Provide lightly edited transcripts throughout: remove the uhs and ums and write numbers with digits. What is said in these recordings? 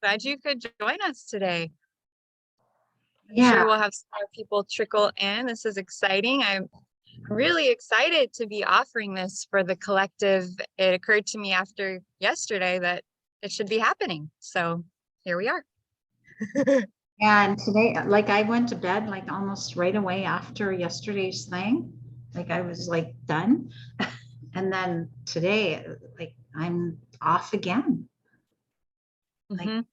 Glad you could join us today. I'm Yeah. sure we'll have some more people trickle in. This is exciting. I'm really excited to be offering this for the collective. It occurred to me after yesterday that it should be happening. So here we are. And today, like I went to bed like almost right away after yesterday's thing. Like I was like done. And then today, like I'm off again. Like,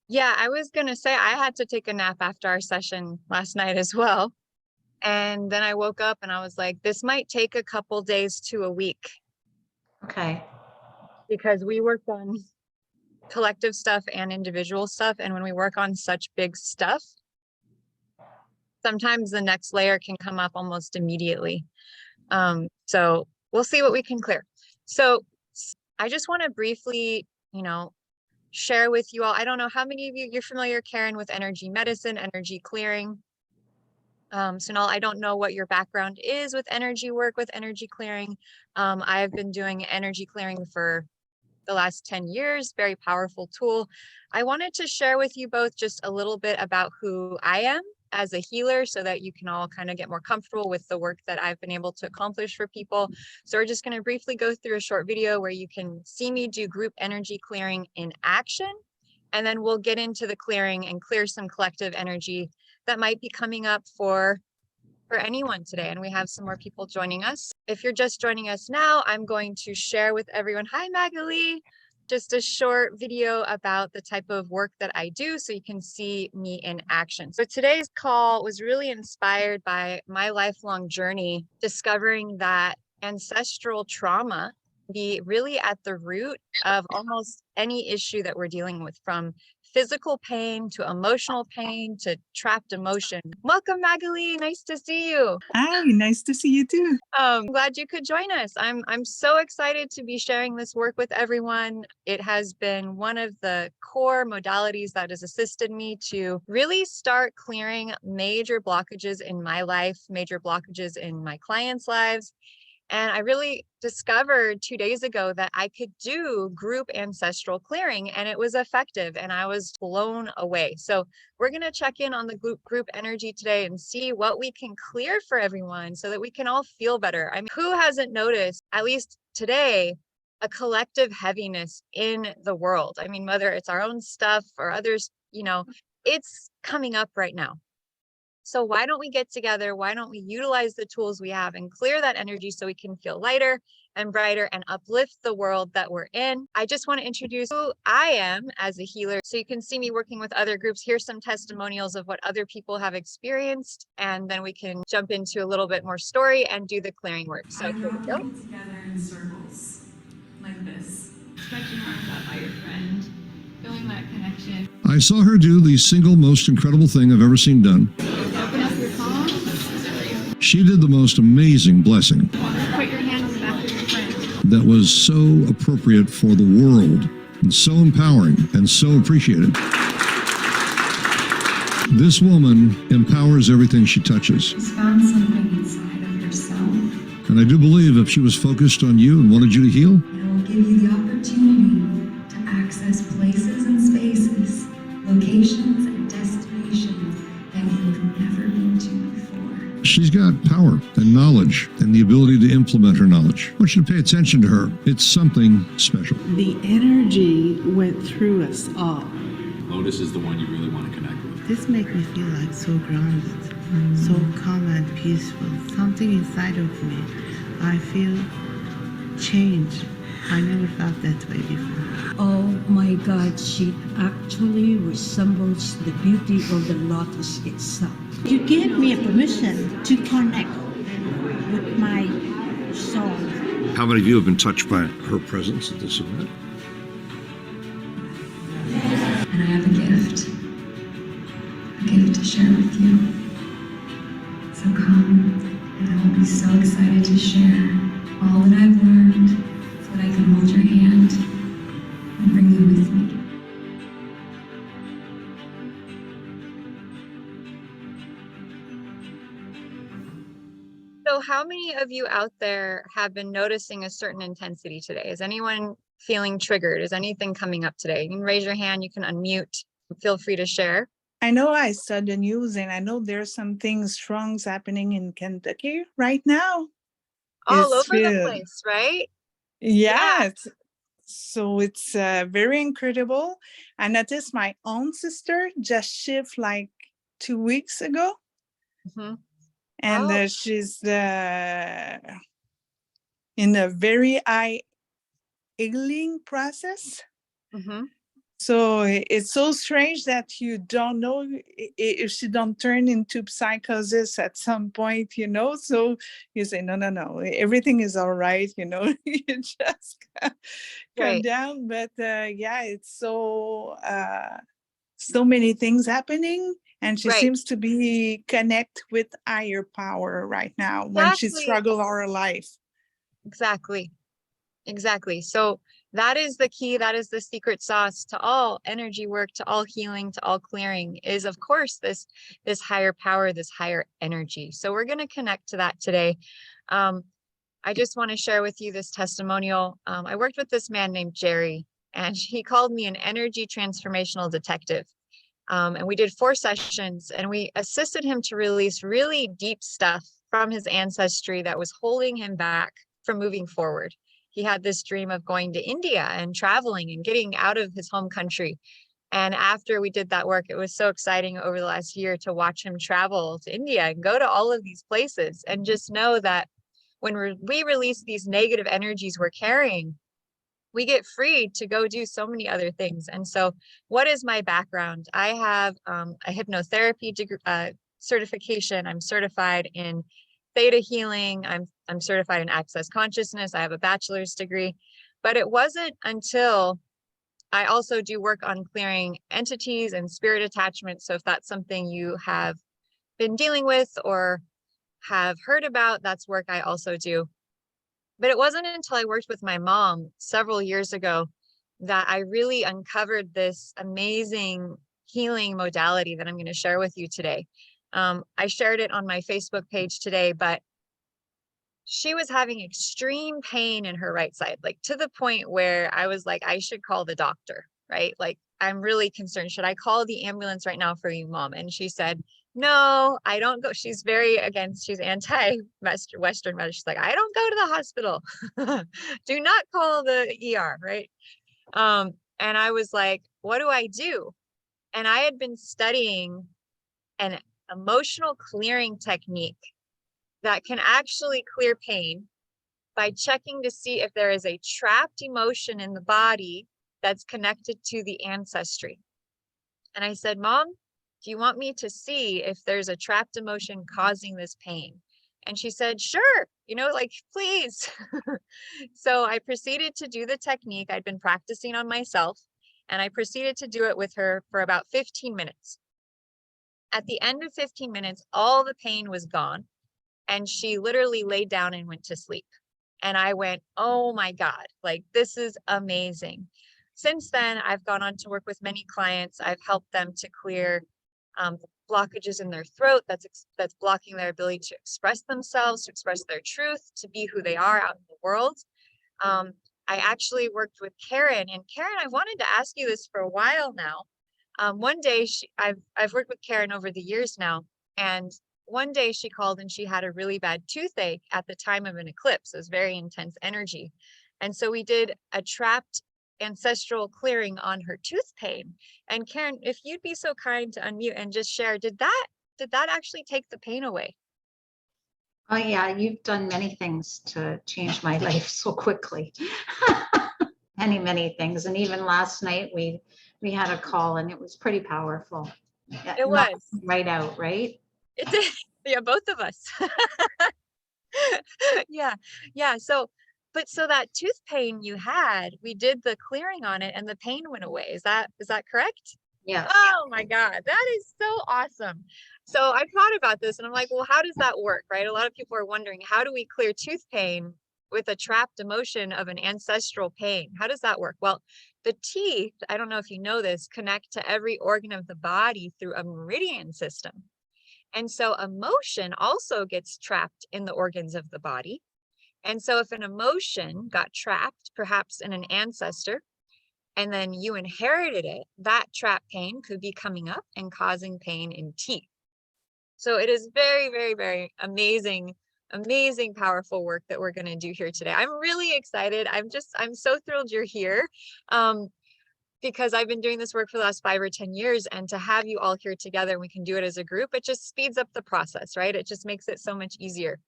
Yeah, I was going to say I had to take a nap after our session last night as well. And then I woke up and I was like, this might take a couple days to a week. okay. Because we worked on collective stuff and individual stuff. And when we work on such big stuff, sometimes the next layer can come up almost immediately. So we'll see what we can clear. So I just want to briefly, share with you all. I don't know how many of you're familiar, Karen, with energy medicine, energy clearing. Sonal, I don't know what your background is with energy work, with energy clearing. I've been doing energy clearing for the last 10 years, very powerful tool. I wanted to share with you both just a little bit about who I am as a healer so that you can all kind of get more comfortable with the work that I've been able to accomplish for people. So we're just going to briefly go through a short video where you can see me do group energy clearing in action. And then we'll get into the clearing and clear some collective energy that might be coming up for anyone today. And we have some more people joining us. If you're just joining us now, I'm going to share with everyone, hi Magali, just a short video about the type of work that I do so you can see me in action. So today's call was really inspired by my lifelong journey, discovering that ancestral trauma be really at the root of almost any issue that we're dealing with, from physical pain to emotional pain to trapped emotion. Welcome, Magali. Nice to see you. Hi, nice to see you too. Glad you could join us. I'm so excited to be sharing this work with everyone. It has been one of the core modalities that has assisted me to really start clearing major blockages in my life, major blockages in my clients' lives. And I really discovered 2 days ago that I could do group ancestral clearing, and it was effective, and I was blown away. So we're going to check in on the group energy today and see what we can clear for everyone so that we can all feel better. I mean, who hasn't noticed, at least today, a collective heaviness in the world? I mean, whether it's our own stuff or others, it's coming up right now. So why don't we get together? Why don't we utilize the tools we have and clear that energy so we can feel lighter and brighter and uplift the world that we're in? I just want to introduce who I am as a healer so you can see me working with other groups. Here's some testimonials of what other people have experienced, and then we can jump into a little bit more story and do the clearing work. So here we go. Together in circles like this. Stretching arms out by your friend. Feeling that connection. I saw her do the single most incredible thing I've ever seen done. Open up your palms. She did the most amazing blessing Put your hand on the back of your friend. that was so appropriate for the world and so empowering and so appreciated. This woman empowers everything she touches. She's found something inside of yourself. And I do believe if she was focused on you and wanted you to heal, It will give you the opportunity to access places and spaces, locations and destinations that you've never been to before. she's got power and knowledge and the ability to implement her knowledge. I want you to pay attention to her. It's something special. The energy went through us all. Lotus is the one you really want to connect with. This makes me feel like so grounded, so calm and peaceful. Something inside of me, I feel change. I never felt that way before. Oh my God, she actually resembles the beauty of the lotus itself. You gave me a permission to connect with my soul. How many of you have been touched by her presence at this event? And I have a gift to share with you. So come, and I will be so excited to share all that I've learned so that I can hold your hand and bring you with me. So how many of you out there have been noticing a certain intensity today? Is anyone feeling triggered? Is anything coming up today? You can raise your hand, you can unmute, feel free to share. I know I saw the news, and I know there's some things strong happening in Kentucky right now. All It's over the real. place, right? Yeah. So it's very incredible. I noticed my own sister just shift like 2 weeks ago. Mm-hmm. And Oh. she's in a very high healing process. Mm-hmm. So it's so strange that you don't know if she don't turn into psychosis at some point, you know. So you say, no, everything is all right, you know. You just come Right. down. But yeah, it's so many things happening, and she Right. seems to be connect with higher power right now when she struggle her life. Exactly. So that is the key. That is the secret sauce to all energy work, to all healing, to all clearing, is of course this higher power, this higher energy. So we're going to connect to that today. I just want to share with you this testimonial. I worked with this man named Jerry, and he called me an energy transformational detective. And we did 4 sessions, and we assisted him to release really deep stuff from his ancestry that was holding him back from moving forward. He had this dream of going to India and traveling and getting out of his home country. And after we did that work, it was so exciting over the last year to watch him travel to India and go to all of these places, and just know that when we release these negative energies we're carrying, we get free to go do so many other things. And so what is my background? I have a hypnotherapy certification. I'm certified in theta healing. I'm certified in access consciousness. I have a bachelor's degree. But it wasn't until I also do work on clearing entities and spirit attachment. So if that's something you have been dealing with or have heard about, that's work I also do. But it wasn't until I worked with my mom several years ago that I really uncovered this amazing healing modality that I'm going to share with you today. I shared it on my Facebook page today, but she was having extreme pain in her right side, like to the point where I was like, I should call the doctor, right? Like, I'm really concerned. Should I call the ambulance right now for you, Mom? And she said, no, I don't go. She's very against, she's anti-Western medicine. She's like, I don't go to the hospital. Do not call the ER, right? And I was like, what do I do? And I had been studying an emotional clearing technique that can actually clear pain by checking to see if there is a trapped emotion in the body that's connected to the ancestry. And I said, Mom, do you want me to see if there's a trapped emotion causing this pain? And she said, sure, like, please. So I proceeded to do the technique I'd been practicing on myself, and I proceeded to do it with her for about 15 minutes. At the end of 15 minutes, all the pain was gone, and she literally laid down and went to sleep. And I went, oh my God, like, this is amazing. Since then, I've gone on to work with many clients. I've helped them to clear blockages in their throat that's blocking their ability to express themselves, to express their truth, to be who they are out in the world. I actually worked with Karen, and Karen, I wanted to ask you this for a while now. One day, I've worked with Karen over the years now, and one day she called and she had a really bad toothache at the time of an eclipse. It was very intense energy. And so we did a trapped ancestral clearing on her tooth pain. And Karen, if you'd be so kind to unmute and just share, did that actually take the pain away? Oh yeah, you've done many things to change my life so quickly. many things. And even last night we had a call, and it was pretty powerful. It was right out, right? It did. Yeah, both of us. Yeah. So that tooth pain you had, we did the clearing on it and the pain went away. Is that correct? Yeah. Oh my God, that is so awesome. So I thought about this and I'm like, well, how does that work, right? A lot of people are wondering, how do we clear tooth pain with a trapped emotion of an ancestral pain? How does that work? Well, the teeth, I don't know if you know this, connect to every organ of the body through a meridian system. And so emotion also gets trapped in the organs of the body. And so if an emotion got trapped, perhaps in an ancestor, and then you inherited it, that trap pain could be coming up and causing pain in teeth. So it is very, very, very amazing, powerful work that we're going to do here today. I'm really excited. I'm so thrilled you're here. Because I've been doing this work for the last 5 or 10 years, and to have you all here together and we can do it as a group, it just speeds up the process, right? It just makes it so much easier.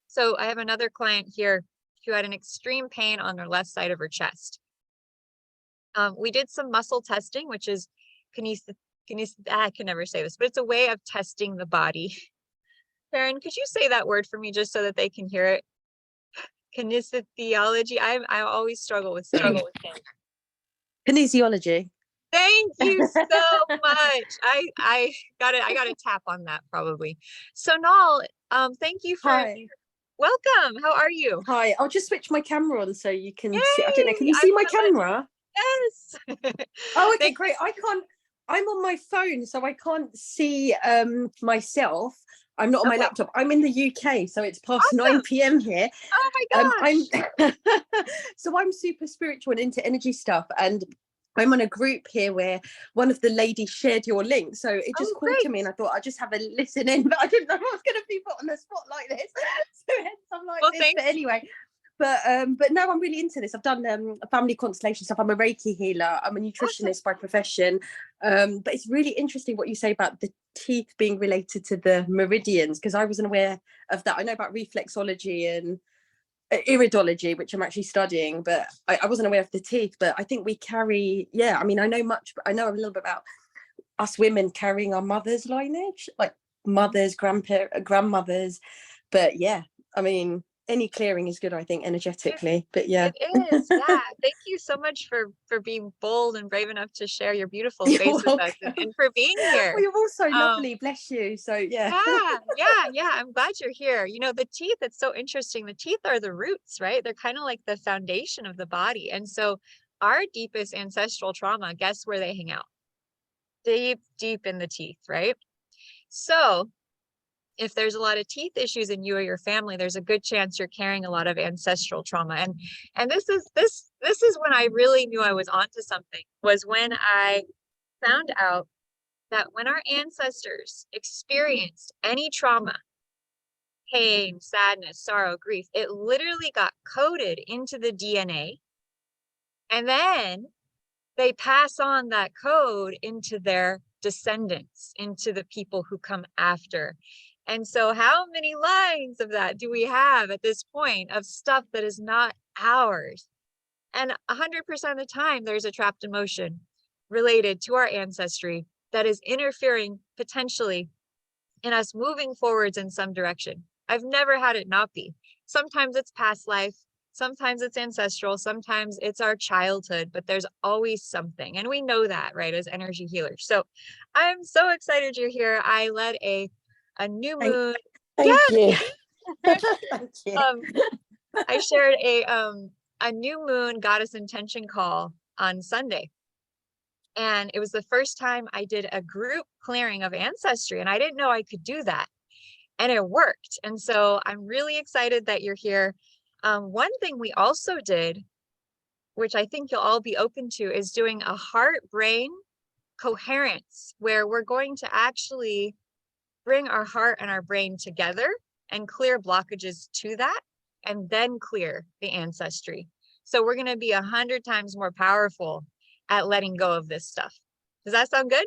So I have another client here who had an extreme pain on her left side of her chest. We did some muscle testing, which is I can never say this, but it's a way of testing the body. Karen, could you say that word for me just so that they can hear it? Kinestheology. I always struggle with saying it. Kinesiology. Thank you so much. I gotta tap on that probably. So Nal, thank you for welcome. How are you? Hi, I'll just switch my camera on so you can Yay! see. I don't know, can you see my camera? Yes. Oh, okay, great. I'm on my phone, so I can't see myself. I'm not on my laptop. I'm in the UK, so it's past 9 p.m. here. Oh my gosh. So I'm super spiritual and into energy stuff, and I'm on a group here where one of the ladies shared your link. So it just called to me, and I thought I'd just have a listen in, but I didn't know I was going to be put on the spot like this. So hence I'm like this. But anyway. But no, I'm really into this. I've done family constellation stuff. I'm a Reiki healer. I'm a nutritionist by profession. But it's really interesting what you say about the teeth being related to the meridians, because I wasn't aware of that. I know about reflexology and iridology, which I'm actually studying, but I wasn't aware of the teeth. But I think we carry, I mean, I know a little bit about us women carrying our mother's lineage, like mothers, grandmothers. But I mean, any clearing is good, I think, energetically. But it is. Thank you so much for being bold and brave enough to share your beautiful face with us and for being here. Well, you're also lovely, bless you. So yeah, I'm glad you're here. You know, the teeth, it's so interesting. The teeth are the roots, right? They're kind of like the foundation of the body. And so our deepest ancestral trauma, guess where they hang out? Deep in the teeth, right? So if there's a lot of teeth issues in you or your family, there's a good chance you're carrying a lot of ancestral trauma. And this is when I really knew I was onto something, was when I found out that when our ancestors experienced any trauma, pain, sadness, sorrow, grief, it literally got coded into the DNA. And then they pass on that code into their descendants, into the people who come after. And so how many lines of that do we have at this point of stuff that is not ours? And 100% of the time, there's a trapped emotion related to our ancestry that is interfering potentially in us moving forwards in some direction. I've never had it not be. Sometimes it's past life, sometimes it's ancestral, sometimes it's our childhood, but there's always something. And we know that, right, as energy healers. So I'm so excited you're here. I led a new moon. Thank you. Thank you. I shared a new moon goddess intention call on Sunday. And it was the first time I did a group clearing of ancestry, and I didn't know I could do that. And it worked. And so I'm really excited that you're here. One thing we also did, which I think you'll all be open to, is doing a heart brain coherence, where we're going to actually bring our heart and our brain together and clear blockages to that, and then clear the ancestry. So we're going to be 100 times more powerful at letting go of this stuff. Does that sound good?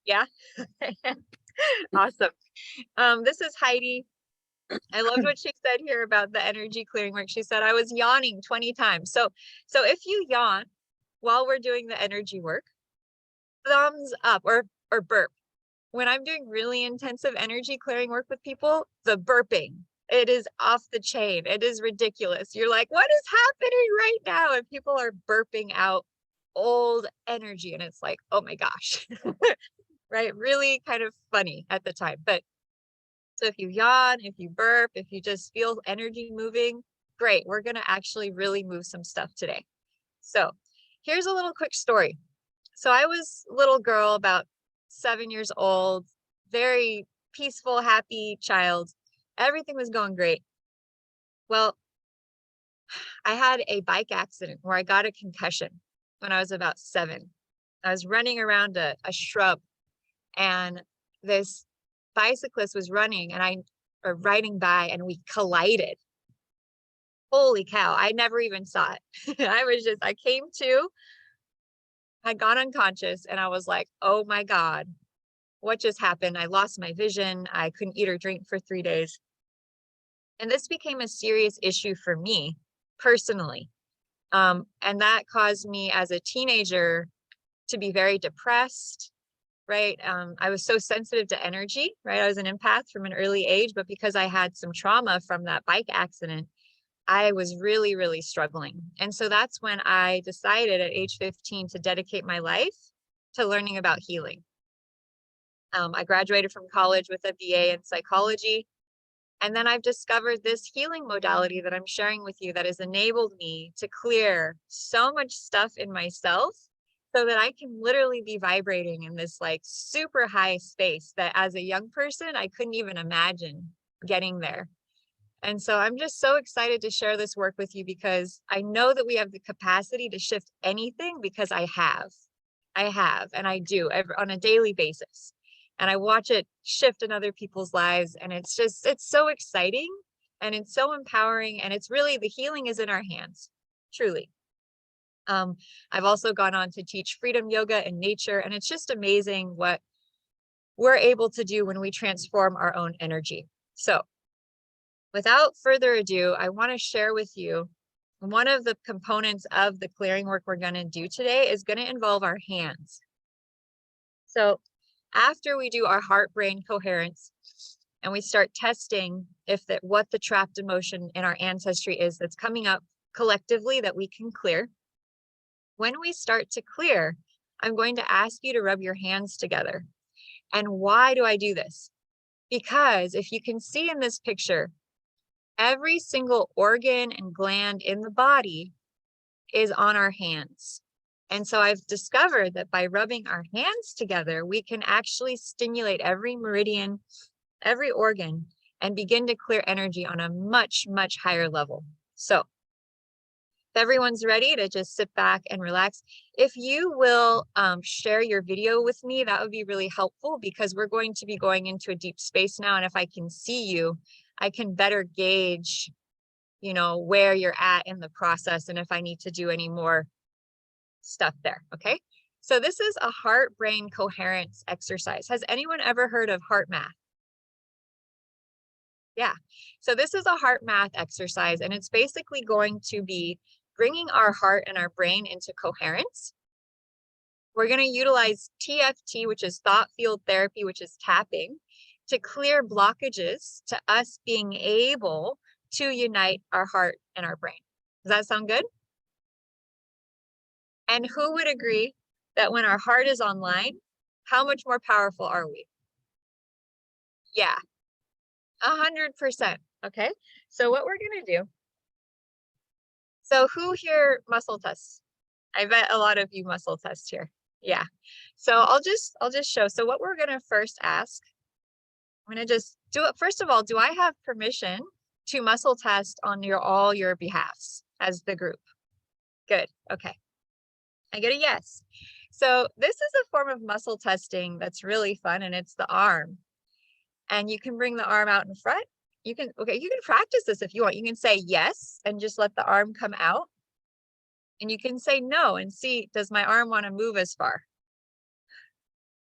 Yeah. Awesome. This is Heidi. I loved what she said here about the energy clearing work. She said, I was yawning 20 times. So if you yawn while we're doing the energy work, thumbs up or burp. When I'm doing really intensive energy clearing work with people, the burping, it is off the chain. It is ridiculous. You're like, what is happening right now? And people are burping out old energy. And it's like, oh my gosh, right? Really kind of funny at the time. But so if you yawn, if you burp, if you just feel energy moving, great. We're going to actually really move some stuff today. So here's a little quick story. So I was a little girl, about 7 years old, very peaceful, happy child. Everything was going great. Well, I had a bike accident where I got a concussion when I was about 7. I was running around a shrub, and this bicyclist was running or riding by, and we collided. Holy cow, I never even saw it. I came to, I got unconscious, and I was like, oh my God, what just happened? I lost my vision. I couldn't eat or drink for 3 days. And this became a serious issue for me personally. And that caused me as a teenager to be very depressed, right? I was so sensitive to energy, right? I was an empath from an early age, but because I had some trauma from that bike accident, I was really, really struggling. And so that's when I decided at age 15 to dedicate my life to learning about healing. I graduated from college with a BA in psychology. And then I've discovered this healing modality that I'm sharing with you that has enabled me to clear so much stuff in myself so that I can literally be vibrating in this like super high space that as a young person, I couldn't even imagine getting there. And so I'm just so excited to share this work with you because I know that we have the capacity to shift anything because I have, and I do on a daily basis. And I watch it shift in other people's lives. And it's so exciting and it's so empowering. And it's really, the healing is in our hands, truly. I've also gone on to teach freedom yoga and nature. And it's just amazing what we're able to do when we transform our own energy. So without further ado, I want to share with you one of the components of the clearing work we're going to do today is going to involve our hands. So after we do our heart brain coherence and we start testing what the trapped emotion in our ancestry is that's coming up collectively that we can clear. When we start to clear, I'm going to ask you to rub your hands together. And why do I do this? Because if you can see in this picture, every single organ and gland in the body is on our hands. And so I've discovered that by rubbing our hands together, we can actually stimulate every meridian, every organ, and begin to clear energy on a much, much higher level. So if everyone's ready to just sit back and relax, if you will share your video with me, that would be really helpful because we're going to be going into a deep space now. And if I can see you, I can better gauge, where you're at in the process and if I need to do any more stuff there. Okay. So this is a heart brain coherence exercise. Has anyone ever heard of heart math? Yeah. So this is a heart math exercise, and it's basically going to be bringing our heart and our brain into coherence. We're going to utilize TFT, which is thought field therapy, which is tapping, to clear blockages to us being able to unite our heart and our brain. Does that sound good? And who would agree that when our heart is online, how much more powerful are we? Yeah, 100%. Okay, so what we're going to do. So who here muscle tests? I bet a lot of you muscle test here. Yeah. So I'll just show. So what we're going to first ask, I'm going to just do it. First of all, do I have permission to muscle test on all your behalfs as the group? Good. Okay. I get a yes. So this is a form of muscle testing that's really fun, and it's the arm. And you can bring the arm out in front. You can practice this if you want. You can say yes and just let the arm come out. And you can say no and see, does my arm want to move as far?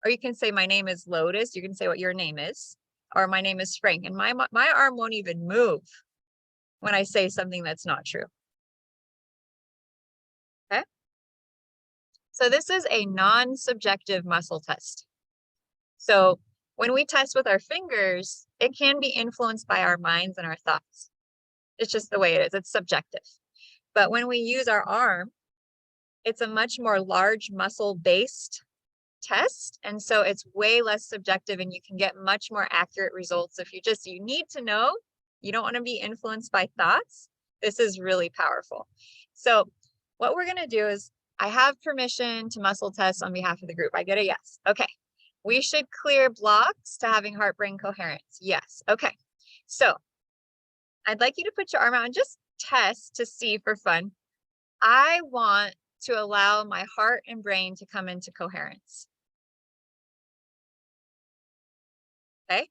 Or you can say, my name is Lotus. You can say what your name is. Or my name is Frank. And my arm won't even move when I say something that's not true. Okay. So this is a non-subjective muscle test. So when we test with our fingers, it can be influenced by our minds and our thoughts. It's just the way it is. It's subjective. But when we use our arm, it's a much more large muscle-based test. And so it's way less subjective, and you can get much more accurate results. If you need to know, you don't want to be influenced by thoughts, this is really powerful. So what we're going to do is, I have permission to muscle test on behalf of the group. I get a yes. Okay. We should clear blocks to having heart brain coherence. Yes. Okay. So I'd like you to put your arm out and just test to see for fun. I want to allow my heart and brain to come into coherence. Okay.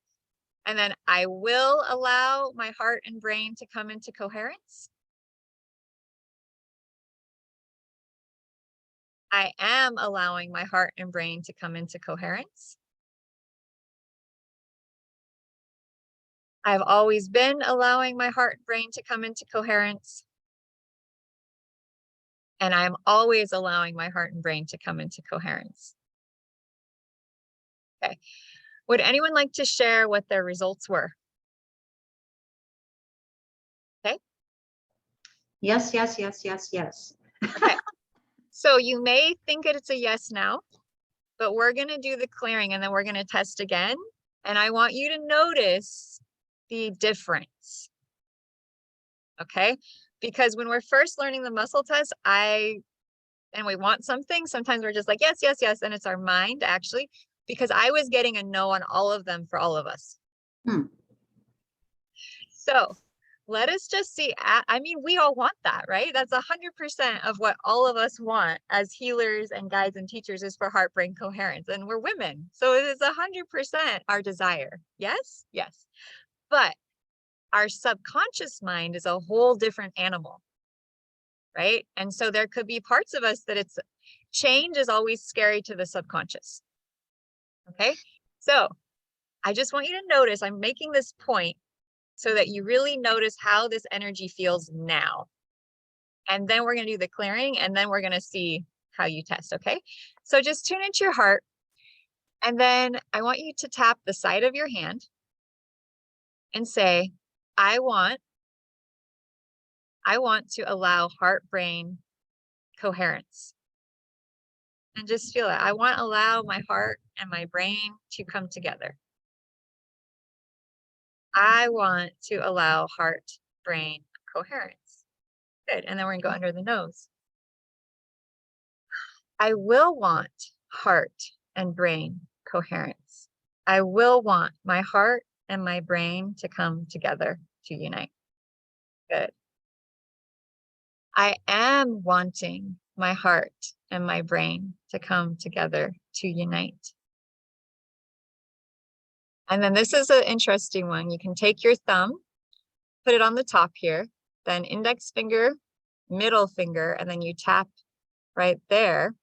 And then I will allow my heart and brain to come into coherence. I am allowing my heart and brain to come into coherence. I've always been allowing my heart and brain to come into coherence. And I'm always allowing my heart and brain to come into coherence. Okay. Would anyone like to share what their results were? Okay. Yes, yes, yes, yes, yes. Okay. So you may think it's a yes now, but we're going to do the clearing and then we're going to test again. And I want you to notice the difference. Okay. Because when we're first learning the muscle test, and we want something, sometimes we're just like, yes, yes, yes. And it's our mind actually, because I was getting a no on all of them for all of us. So let us just see. I mean, we all want that, right? That's 100% of what all of us want as healers and guides and teachers is for heart brain coherence. And we're women. So it is 100% our desire. Yes? Yes. But our subconscious mind is a whole different animal, right? And so there could be parts of us that change is always scary to the subconscious. Okay. So I just want you to notice, I'm making this point so that you really notice how this energy feels now. And then we're going to do the clearing and then we're going to see how you test. Okay. So just tune into your heart. And then I want you to tap the side of your hand and say, I want to allow heart brain coherence. And just feel it. I want to allow my heart and my brain to come together. I want to allow heart brain coherence. Good. And then we're going to go under the nose. I will want heart and brain coherence. I will want my heart and my brain to come together to unite. Good. I am wanting my heart and my brain to come together to unite. And then this is an interesting one. You can take your thumb, put it on the top here, then index finger, middle finger, and then you tap right there.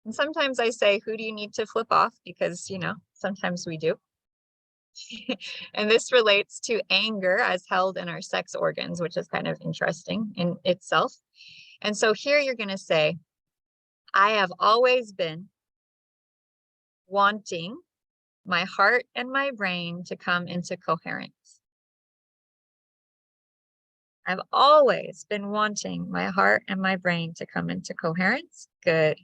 And sometimes I say, who do you need to flip off? Because, sometimes we do. And this relates to anger as held in our sex organs, which is kind of interesting in itself. And so here you're going to say, I have always been wanting my heart and my brain to come into coherence. I've always been wanting my heart and my brain to come into coherence. Good.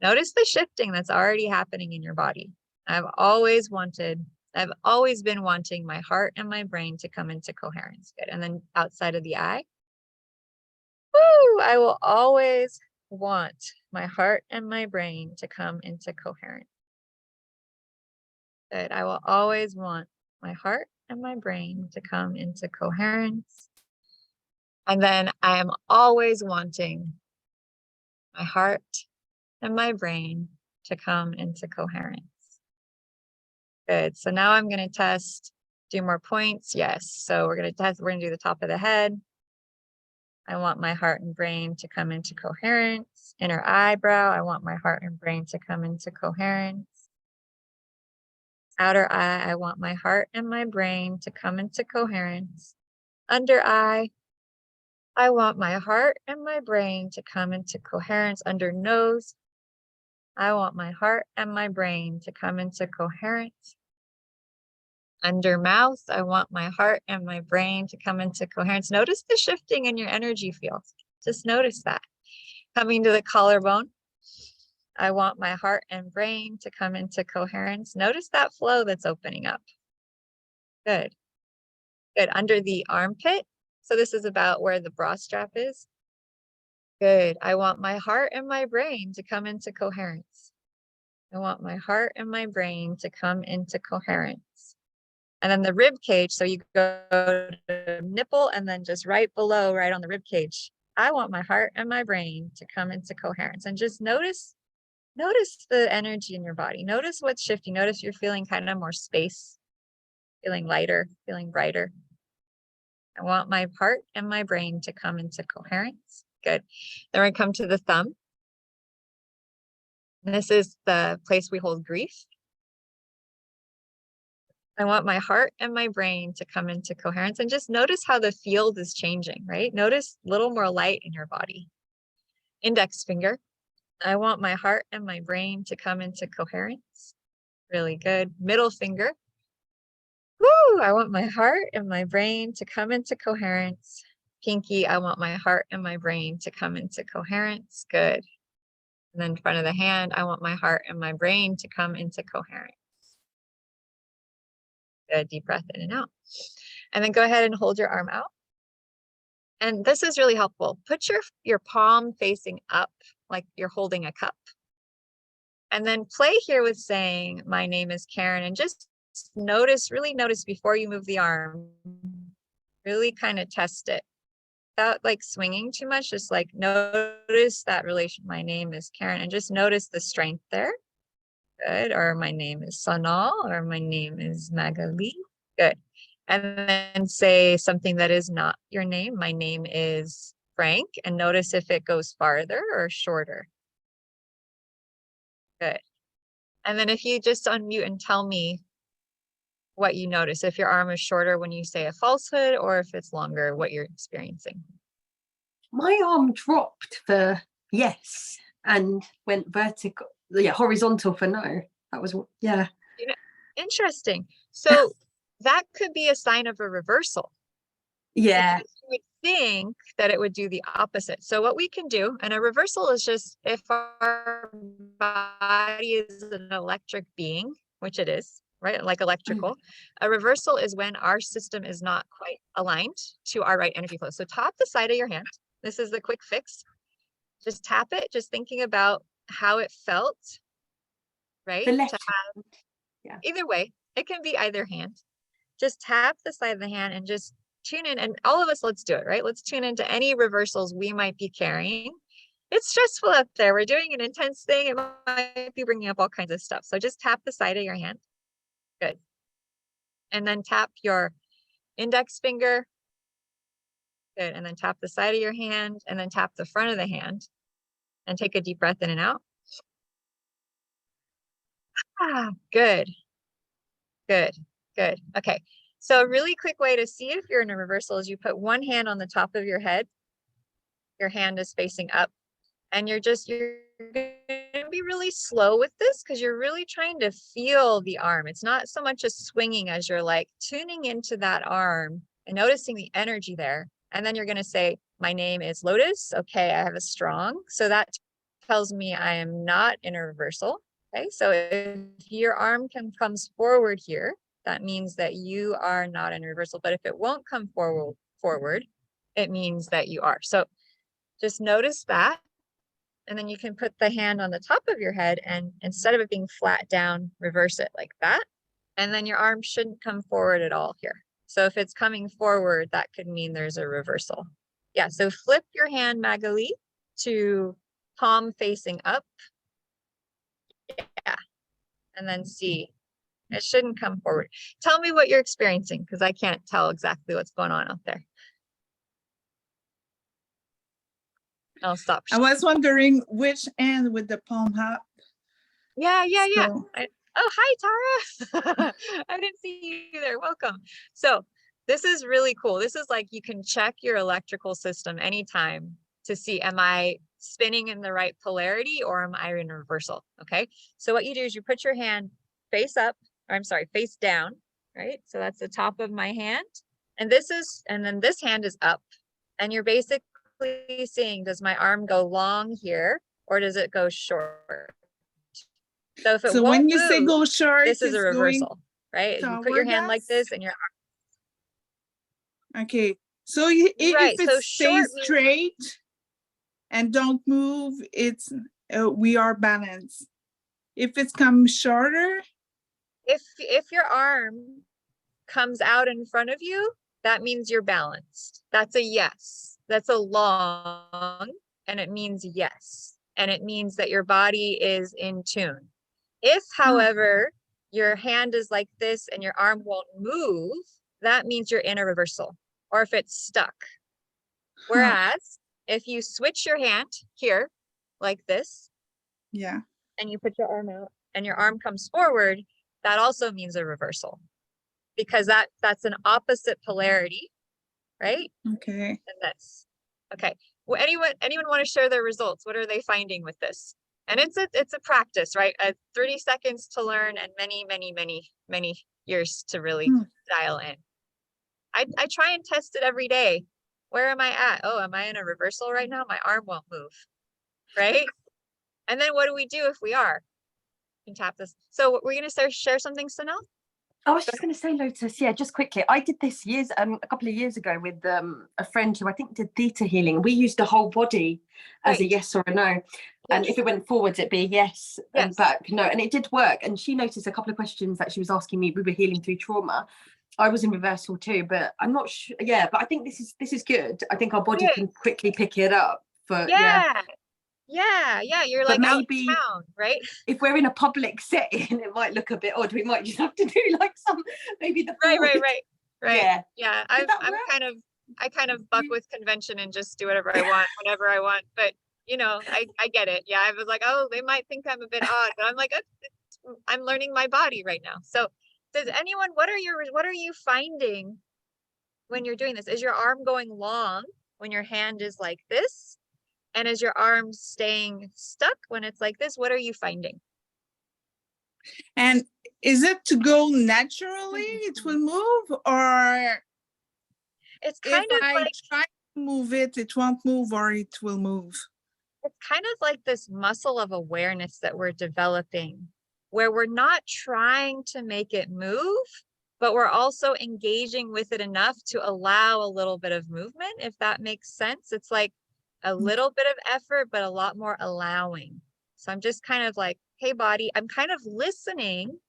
Notice the shifting that's already happening in your body. I've always been wanting my heart and my brain to come into coherence. Good. And then outside of the eye. Woo! I will always want my heart and my brain to come into coherence. Good. I will always want my heart and my brain to come into coherence. And then I am always wanting my heart and my brain to come into coherence. Good. So now I'm going to test, do more points. Yes. So we're going to do the top of the head. I want my heart and brain to come into coherence. Inner eyebrow. I want my heart and brain to come into coherence. Outer eye. I want my heart and my brain to come into coherence. Under eye. I want my heart and my brain to come into coherence. Under nose. I want my heart and my brain to come into coherence. Under mouth, I want my heart and my brain to come into coherence. Notice the shifting in your energy fields. Just notice that. Coming to the collarbone, I want my heart and brain to come into coherence. Notice that flow that's opening up. Good. Good. Under the armpit. So this is about where the bra strap is. Good. I want my heart and my brain to come into coherence. I want my heart and my brain to come into coherence. And then the rib cage, so you go to nipple and then just right below, right on the rib cage. I want my heart and my brain to come into coherence, and just notice the energy in your body. Notice what's shifting. Notice you're feeling kind of more space, feeling lighter, feeling brighter. I want my heart and my brain to come into coherence. Good. Then we come to the thumb. This is the place we hold grief. I want my heart and my brain to come into coherence, and just notice how the field is changing, right? Notice a little more light in your body. Index finger. I want my heart and my brain to come into coherence. Really good. Middle finger. Woo! I want my heart and my brain to come into coherence. Pinky. I want my heart and my brain to come into coherence. Good. And then front of the hand, I want my heart and my brain to come into coherence. Good. Deep breath in and out. And then go ahead and hold your arm out. And this is really helpful. Put your palm facing up, like you're holding a cup. And then play here with saying, my name is Karen, and just really notice before you move the arm, really kind of test it without like swinging too much. Just like notice that relation. My name is Karen, and just notice the strength there. Good. Or my name is Sanal, or my name is Magali. Good. And then say something that is not your name. My name is Frank, and notice if it goes farther or shorter. Good. And then if you just unmute and tell me what you notice, if your arm is shorter when you say a falsehood, or if it's longer, what you're experiencing. My arm dropped for yes and went vertical, yeah, horizontal for no. That was, yeah. You know, interesting. So that could be a sign of a reversal. Yeah. You would think that it would do the opposite. So what we can do, and a reversal is just if our body is an electric being, which it is, right? Like electrical. A reversal is when our system is not quite aligned to our right energy flow. So tap the side of your hand. This is the quick fix. Just tap it, just thinking about how it felt, right? The left hand. Yeah. Either way, it can be either hand. Just tap the side of the hand and just tune in. And all of us, let's do it, right? Let's tune into any reversals we might be carrying. It's stressful up there. We're doing an intense thing. It might be bringing up all kinds of stuff. So just tap the side of your hand. Good. And then tap your index finger. Good. And then tap the side of your hand, and then tap the front of the hand, and take a deep breath in and out. Ah, good. Good. Good. Okay. So a really quick way to see if you're in a reversal is you put one hand on the top of your head. Your hand is facing up, and you're going to be really slow with this because you're really trying to feel the arm. It's not so much as swinging as you're like tuning into that arm and noticing the energy there. And then you're going to say, my name is Lotus. Okay, I have a strong. So that tells me I am not in a reversal. Okay, so if your arm comes forward here, that means that you are not in reversal. But if it won't come forward, it means that you are. So just notice that. And then you can put the hand on the top of your head, and instead of it being flat down, reverse it like that. And then your arm shouldn't come forward at all here. So if it's coming forward, that could mean there's a reversal. Yeah, so flip your hand, Magali, to palm facing up. Yeah, and then see. It shouldn't come forward. Tell me what you're experiencing, because I can't tell exactly what's going on out there. I'll stop. I was wondering which end with the palm up. Yeah. Oh, hi, Tara. I didn't see you there. Welcome. So this is really cool. This is like you can check your electrical system anytime to see, am I spinning in the right polarity or am I in reversal? Okay. So what you do is you put your hand face up, or I'm sorry, face down, right? So that's the top of my hand. And then this hand is up, and you're basically seeing, does my arm go long here or does it go short? So if it won't when you move, say go short, this is a reversal, right? You put your hand like this and your arm. Okay. So if it stays straight and don't move, it's we are balanced. If it's come shorter, if your arm comes out in front of you, that means you're balanced. That's a yes. That's a long, and it means yes. And it means that your body is in tune. If, however, your hand is like this and your arm won't move, that means you're in a reversal, or if it's stuck. Whereas if you switch your hand here, like this, Yeah. and you put your arm out and your arm comes forward, that also means a reversal, because that's an opposite polarity, right? Okay. And this. Okay. Well, anyone want to share their results? What are they finding with this? And it's a practice, right? 30 seconds to learn and many, many, many, many years to really dial in. I try and test it every day. Where am I at? Oh, am I in a reversal right now? My arm won't move, right? And then what do we do if we are? You can tap this. So we're going to share something, Sunil? I was just going to say, Lotus, yeah, just quickly. I did this a couple of years ago with a friend who I think did theta healing. We used the whole body as a yes or a no. And if it went forwards, it'd be a yes, and back no. And it did work. And she noticed a couple of questions that she was asking me. We were healing through trauma. I was in reversal too, but I'm not sure. Yeah, but I think this is good. I think our body can quickly pick it up. Yeah, you're but like maybe out of town, right? If we're in a public setting, it might look a bit odd. We might just have to do like maybe the right. Yeah. I kind of buck with convention and just do whatever I want, whenever I want. But you know, I get it. Yeah, I was like, oh, they might think I'm a bit odd, but I'm like, I'm learning my body right now. So, does anyone? What are you finding when you're doing this? Is your arm going long when your hand is like this? And is your arm staying stuck when it's like this? What are you finding? And is it to go naturally, it will move, or it's kind of I like try to move it, it won't move, or it will move? It's kind of like this muscle of awareness that we're developing, where we're not trying to make it move, but we're also engaging with it enough to allow a little bit of movement, if that makes sense. It's like a little bit of effort, but a lot more allowing. So I'm just kind of like, hey, body, I'm kind of listening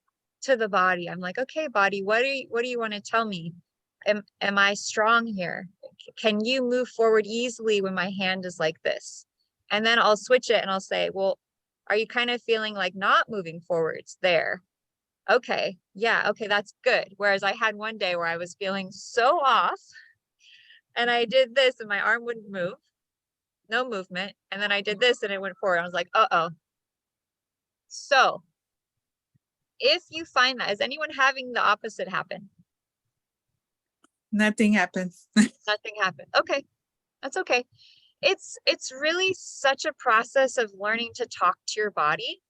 to the body. I'm like, okay, body, what do you want to tell me? Am I strong here? Can you move forward easily when my hand is like this? And then I'll switch it and I'll say, well, are you kind of feeling like not moving forwards there? Okay, yeah, okay, that's good. Whereas I had one day where I was feeling so off and I did this and my arm wouldn't move. No movement. And then I did this and it went forward. I was like, uh-oh. So if you find that, is anyone having the opposite happen? Nothing happens. Nothing happened. Okay. That's okay. It's really such a process of learning to talk to your body.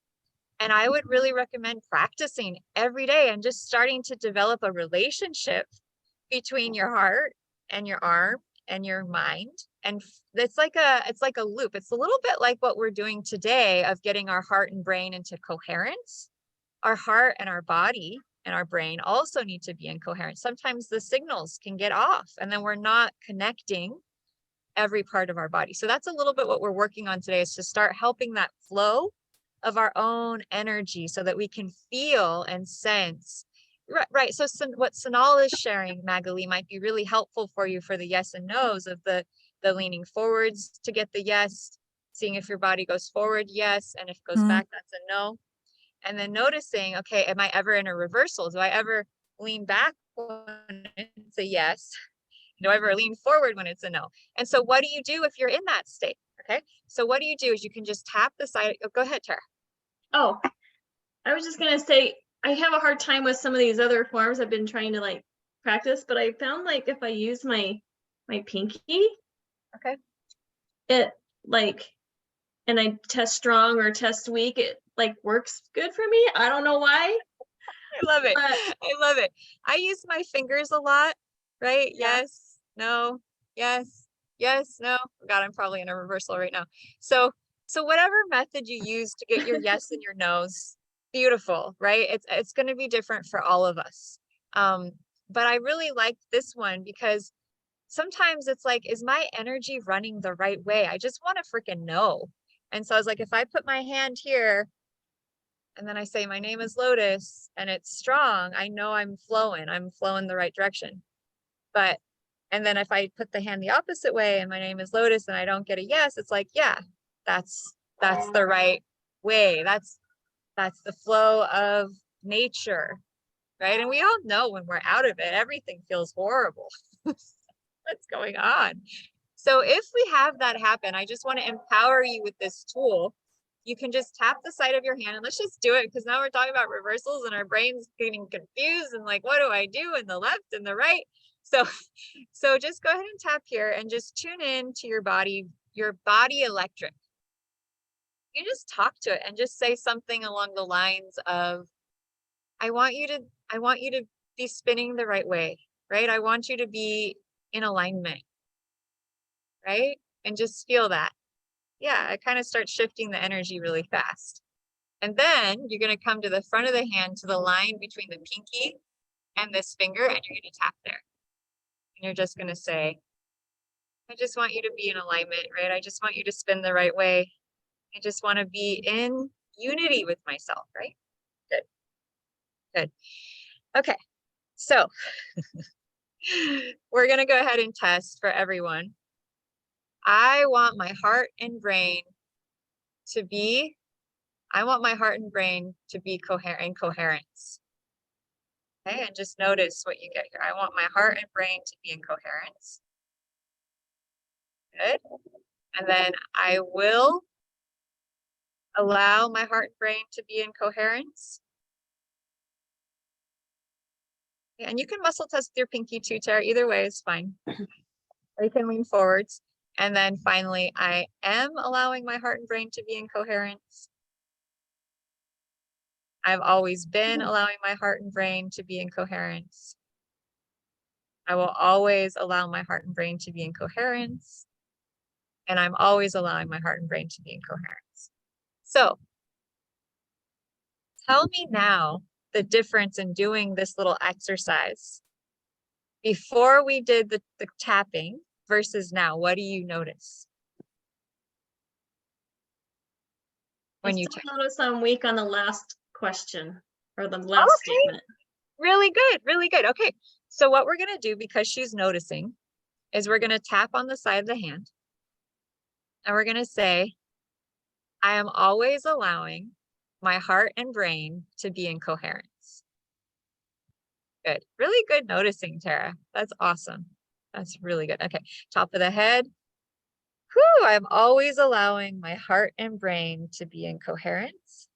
And I would really recommend practicing every day and just starting to develop a relationship between your heart and your arm and your mind. And it's like a loop. It's a little bit like what we're doing today of getting our heart and brain into coherence. Our heart and our body and our brain also need to be in coherence. Sometimes the signals can get off and then we're not connecting every part of our body. So that's a little bit what we're working on today, is to start helping that flow of our own energy so that we can feel and sense. Right. So what Sanal is sharing, Magali, might be really helpful for you for the yes and no's of the leaning forwards to get the yes, seeing if your body goes forward, yes, and if it goes back, that's a no. And then noticing, okay, am I ever in a reversal? Do I ever lean back when it's a yes? Do I ever lean forward when it's a no? And so what do you do if you're in that state? Okay. So what do you do is you can just tap the side. Oh, go ahead, Tara. Oh, I was just going to say, I have a hard time with some of these other forms I've been trying to like practice, but I found like if I use my pinky, okay, it like, and I test strong or test weak, it like works good for me. I don't know why. I love it. I love it. I use my fingers a lot, right? Yeah. Yes, no, yes, no. God, I'm probably in a reversal right now. So whatever method you use to get your yes and your no's, beautiful, right? It's going to be different for all of us. But I really like this one because sometimes it's like, is my energy running the right way? I just want to freaking know. And so I was like, if I put my hand here, And then I say, my name is Lotus, and it's strong. I know I'm flowing the right direction. But, and then if I put the hand the opposite way and my name is Lotus and I don't get a yes, it's like, yeah, that's the right way. That's the flow of nature, right? And we all know when we're out of it, everything feels horrible. What's going on? So if we have that happen, I just want to empower you with this tool. You can just tap the side of your hand, and let's just do it, because now we're talking about reversals and our brain's getting confused and like, what do I do in the left and the right? So just go ahead and tap here and just tune in to your body electric. You just talk to it and just say something along the lines of, I want you to be spinning the right way, right? I want you to be in alignment, right? And just feel that. Yeah, it kind of starts shifting the energy really fast. And then you're going to come to the front of the hand, to the line between the pinky and this finger, and you're going to tap there. And you're just going to say, I just want you to be in alignment, right? I just want you to spin the right way. I just want to be in unity with myself, right? Good. Good. Okay. So we're going to go ahead and test for everyone. I want my heart and brain to be in coherence. Okay, and just notice what you get here. I want my heart and brain to be in coherence. Good. And then I will allow my heart and brain to be in coherence. And you can muscle test your pinky too, Tara. Either way is fine. Or you can lean forwards. And then finally, I am allowing my heart and brain to be in coherence. I've always been allowing my heart and brain to be in coherence. I will always allow my heart and brain to be in coherence. And I'm always allowing my heart and brain to be in coherence. So tell me now the difference in doing this little exercise. Before we did the tapping versus now, what do you notice? When you notice I'm weak on the last question or the last statement. Really good, really good. Okay, so what we're gonna do, because she's noticing, is we're gonna tap on the side of the hand, and we're gonna say, I am always allowing my heart and brain to be in coherence. Good, really good noticing, Tara. That's awesome. That's really good. Okay, top of the head. Whew, I'm always allowing my heart and brain to be in coherence.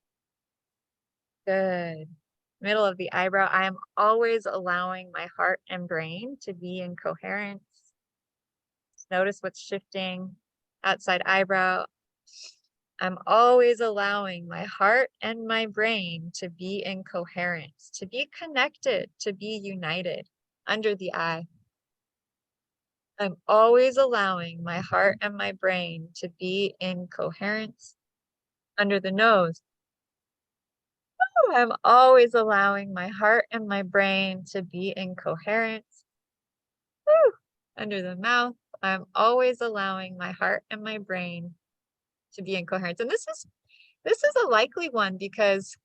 Good. Middle of the eyebrow, I am always allowing my heart and brain to be in coherence. Notice what's shifting. Outside eyebrow, I'm always allowing my heart and my brain to be in coherence, to be connected, to be united. Under the eye, I'm always allowing my heart and my brain to be in coherence. Under the nose, I'm always allowing my heart and my brain to be in coherence. Woo. Under the mouth, I'm always allowing my heart and my brain to be in coherence. And this is a likely one, because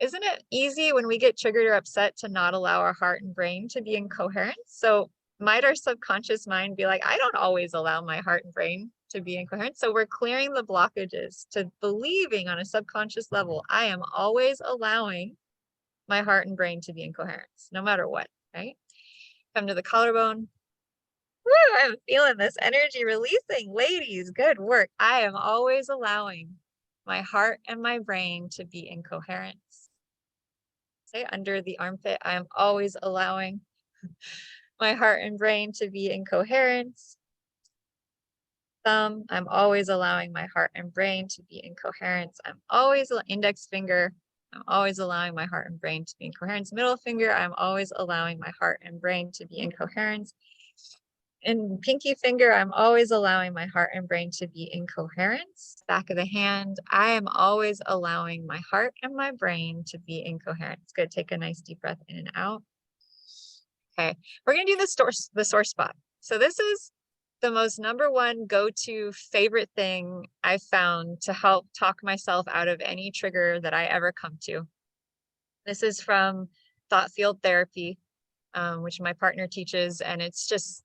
isn't it easy when we get triggered or upset to not allow our heart and brain to be in coherence? So might our subconscious mind be like, I don't always allow my heart and brain to be in coherence. So we're clearing the blockages to believing on a subconscious level, I am always allowing my heart and brain to be in coherence, no matter what, right? Come to the collarbone. Woo, I'm feeling this energy releasing. Ladies, good work. I am always allowing my heart and my brain to be in coherence. Say under the armpit, I am always allowing my heart and brain to be in coherence. Thumb, I'm always allowing my heart and brain to be in coherence. I'm always, index finger, I'm always allowing my heart and brain to be in coherence. Middle finger, I'm always allowing my heart and brain to be in coherence. And pinky finger, I'm always allowing my heart and brain to be in coherence. Back of the hand, I am always allowing my heart and my brain to be in coherence. Good, take a nice deep breath in and out. Okay, we're gonna do the sore spot. So this is the most number one go-to favorite thing I found to help talk myself out of any trigger that I ever come to. This is from Thought Field Therapy, which my partner teaches, and it's just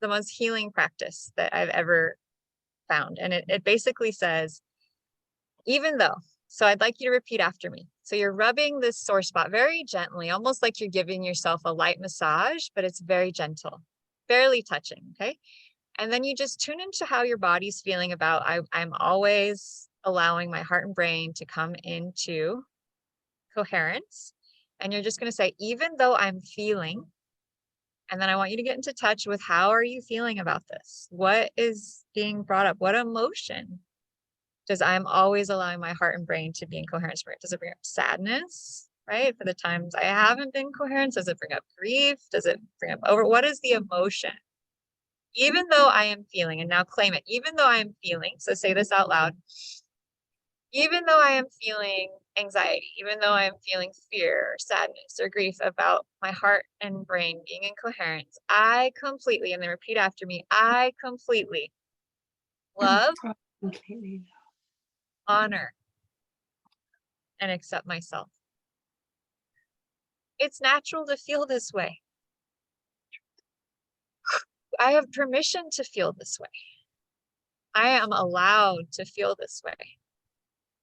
the most healing practice that I've ever found. And it basically says, even though, so I'd like you to repeat after me. So you're rubbing this sore spot very gently, almost like you're giving yourself a light massage, but it's very gentle, barely touching, okay? And then you just tune into how your body's feeling about, I'm always allowing my heart and brain to come into coherence. And you're just going to say, even though I'm feeling, and then I want you to get into touch with how are you feeling about this? What is being brought up? What emotion does I'm always allowing my heart and brain to be in coherence for it? Does it bring up sadness, right? For the times I haven't been coherent? Does it bring up grief? Does it bring up over? What is the emotion? Even though I am feeling, and now claim it, even though I am feeling, so say this out loud, even though I am feeling anxiety, even though I am feeling fear or sadness or grief about my heart and brain being in coherence, I completely, and then repeat after me, I completely love, honor, and accept myself. It's natural to feel this way. I have permission to feel this way. I am allowed to feel this way.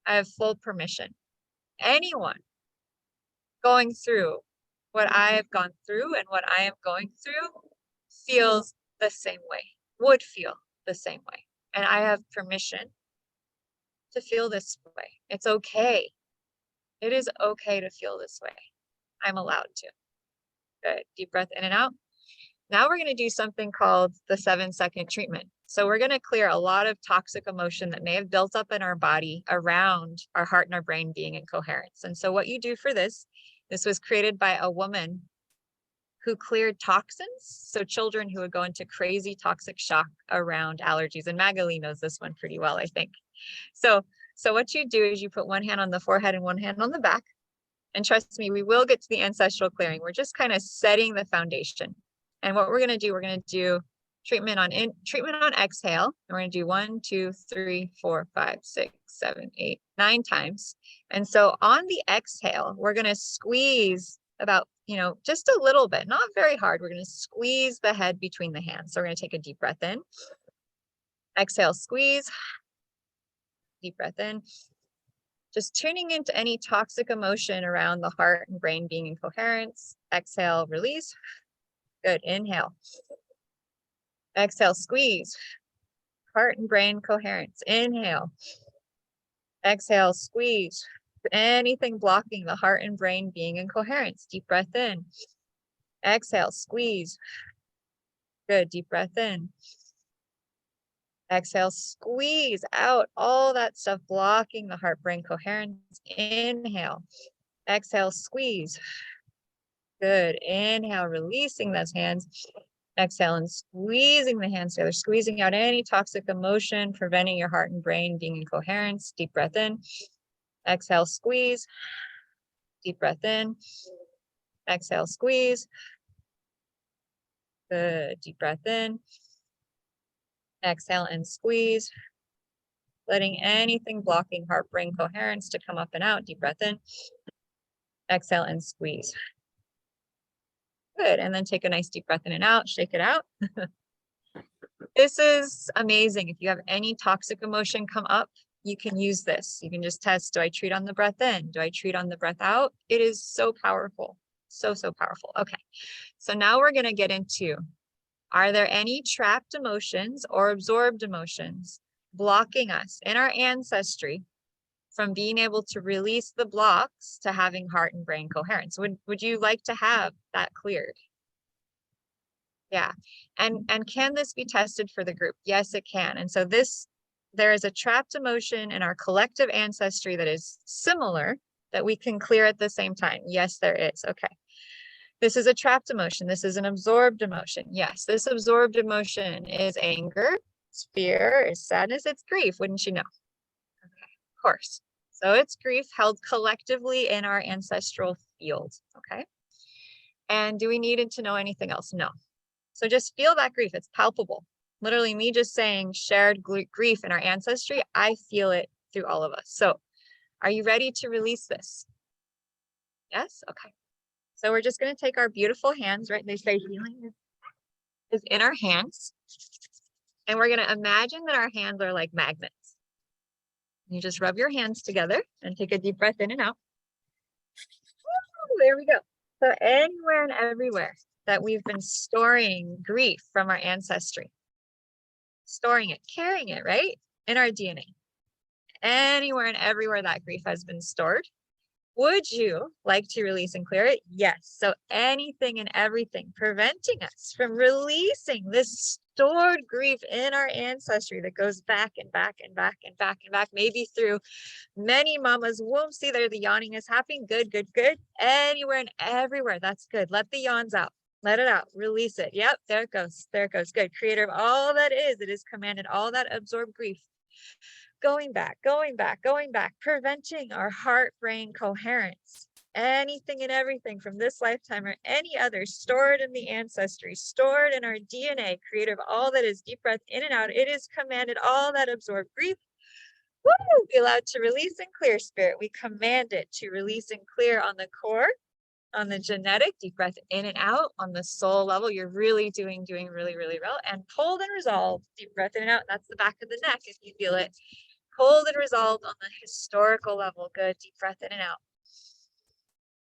I have full permission. Anyone going through what I have gone through and what I am going through feels the same way, would feel the same way. And I have permission to feel this way. It's okay. It is okay to feel this way. I'm allowed to. Good. Deep breath in and out. Now we're going to do something called the 7-second treatment. So we're going to clear a lot of toxic emotion that may have built up in our body around our heart and our brain being in coherence. And so what you do for this was created by a woman who cleared toxins. So children who would go into crazy toxic shock around allergies. And Magali knows this one pretty well, I think. So what you do is you put one hand on the forehead and one hand on the back. And trust me, we will get to the ancestral clearing. We're just kind of setting the foundation. And what we're going to do treatment on exhale. And we're going to do 1, 2, 3, 4, 5, 6, 7, 8, 9 times. And so on the exhale, we're going to squeeze about, just a little bit, not very hard. We're going to squeeze the head between the hands. So we're going to take a deep breath in. Exhale, squeeze. Deep breath in. Just tuning into any toxic emotion around the heart and brain being in coherence. Exhale, release. Good. Inhale. Exhale, squeeze. Heart and brain coherence. Inhale. Exhale, squeeze. Anything blocking the heart and brain being in coherence. Deep breath in. Exhale, squeeze. Good. Deep breath in. Exhale, squeeze out all that stuff blocking the heart brain coherence. Inhale. Exhale, squeeze. Good. Inhale, releasing those hands. Exhale and squeezing the hands together, squeezing out any toxic emotion, preventing your heart and brain being in coherence. Deep breath in. Exhale, squeeze. Deep breath in. Exhale, squeeze. Good. Deep breath in. Exhale and squeeze. Letting anything blocking heart brain coherence to come up and out. Deep breath in. Exhale and squeeze. Good. And then take a nice deep breath in and out. Shake it out. This is amazing. If you have any toxic emotion come up, you can use this. You can just test, do I treat on the breath in? Do I treat on the breath out? It is so powerful. So powerful. Okay. So now we're going to get into, are there any trapped emotions or absorbed emotions blocking us in our ancestry from being able to release the blocks to having heart and brain coherence? Would you like to have that cleared? Yeah. And can this be tested for the group? Yes, it can. And so there is a trapped emotion in our collective ancestry that is similar that we can clear at the same time. Yes, there is. Okay. This is a trapped emotion. This is an absorbed emotion. Yes, this absorbed emotion is anger, it's fear, it's sadness, it's grief. Wouldn't you know? Okay, of course. So it's grief held collectively in our ancestral field. Okay. And do we need to know anything else? No. So just feel that grief. It's palpable. Literally me just saying shared grief in our ancestry, I feel it through all of us. So are you ready to release this? Yes? Okay. So we're just going to take our beautiful hands, right? They say healing is in our hands. And we're going to imagine that our hands are like magnets. You just rub your hands together and take a deep breath in and out. Woo, there we go. So anywhere and everywhere that we've been storing grief from our ancestry, storing it, carrying it, right? In our DNA. Anywhere and everywhere that grief has been stored. Would you like to release and clear it? Yes. So anything and everything preventing us from releasing this stored grief in our ancestry that goes back and back and back and back and back, maybe through many mama's womb. See there, the yawning is happening. Good, good, good. Anywhere and everywhere. That's good. Let the yawns out. Let it out. Release it. Yep. There it goes. There it goes. Good. Creator of all that is, it is commanded all that absorbed grief. Going back, going back, going back, preventing our heart-brain coherence. Anything and everything from this lifetime or any other stored in the ancestry, stored in our DNA, creator of all that is. Deep breath in and out. It is commanded all that absorbed grief. Woo! Be allowed to release and clear, spirit. We command it to release and clear on the core, on the genetic, deep breath in and out. On the soul level, you're really doing really, really well. And hold and resolve, deep breath in and out. That's the back of the neck if you feel it. Hold and resolve on the historical level. Good. Deep breath in and out.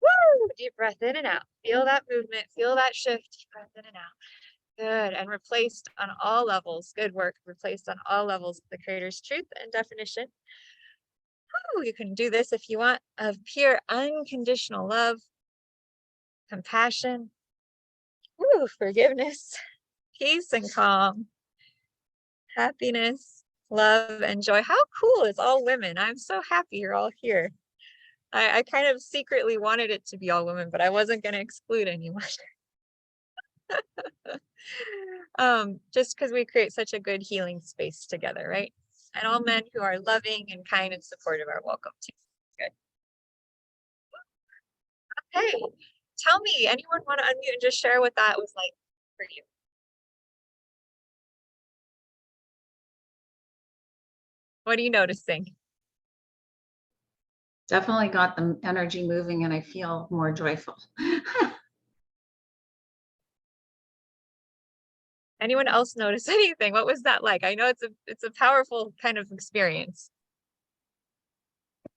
Woo! Deep breath in and out. Feel that movement. Feel that shift. Deep breath in and out. Good. And replaced on all levels. Good work. Replaced on all levels. The creator's truth and definition. Woo! You can do this if you want, of pure unconditional love, compassion, woo, forgiveness, peace and calm, happiness, love and joy. How cool is all women? I'm so happy you're all here. I kind of secretly wanted it to be all women, but I wasn't going to exclude anyone. Just because we create such a good healing space together, right? And all men who are loving and kind and supportive are welcome too. Good. Okay. Tell me, anyone want to unmute and just share what that was like for you? What are you noticing? Definitely got the energy moving and I feel more joyful. Anyone else notice anything? What was that like? I know it's a powerful kind of experience.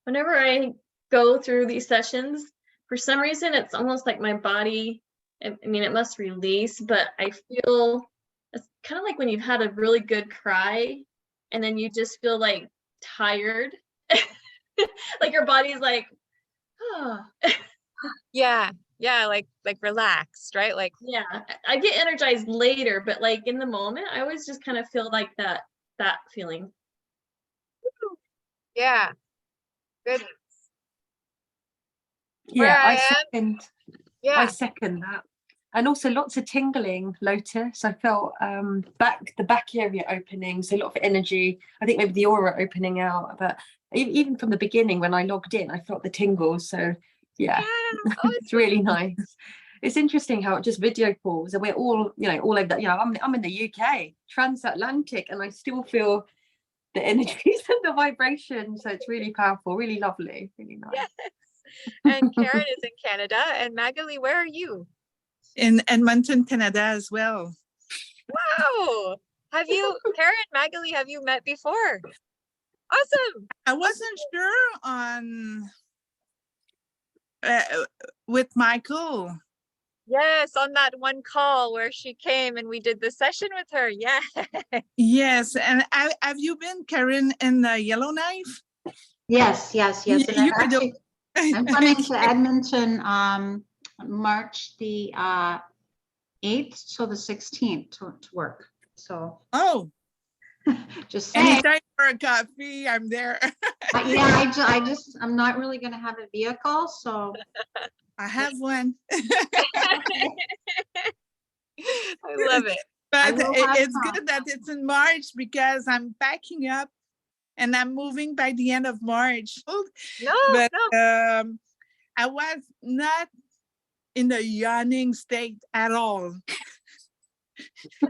Whenever I go through these sessions, for some reason, it's almost like my body, I mean, it must release, but I feel it's kind of like when you've had a really good cry and then you just feel like tired. Like your body's like, oh. Yeah, like relaxed, right? Like, yeah, I get energized later, but like in the moment, I always just kind of feel like that feeling. Yeah, good. Yeah, I second that. And also lots of tingling, Lotus. I felt the back area opening, so a lot of energy. I think maybe the aura opening out, but even from the beginning when I logged in, I felt the tingles. So yeah, it's really nice. It's interesting how it just video calls and we're all, all over that. I'm in the UK, transatlantic, and I still feel the energies and the vibration. So it's really powerful, really lovely, really nice. Yes. And Karen is in Canada. And Magali, where are you? In Edmonton, Canada as well. Wow. Have you, Karen, Magali, have you met before? Awesome. I wasn't sure on with Michael. Yes, on that one call where she came and we did the session with her. Yeah. Yes. And have you been, Karen, in the Yellowknife? Yes. And I'm coming to Edmonton March the 8th till the 16th to work. So just saying. Anytime for a coffee, I'm there. I'm not really going to have a vehicle, so I have one. I love it. But it's good that it's in March because I'm packing up and I'm moving by the end of March. I was not in a yawning state at all.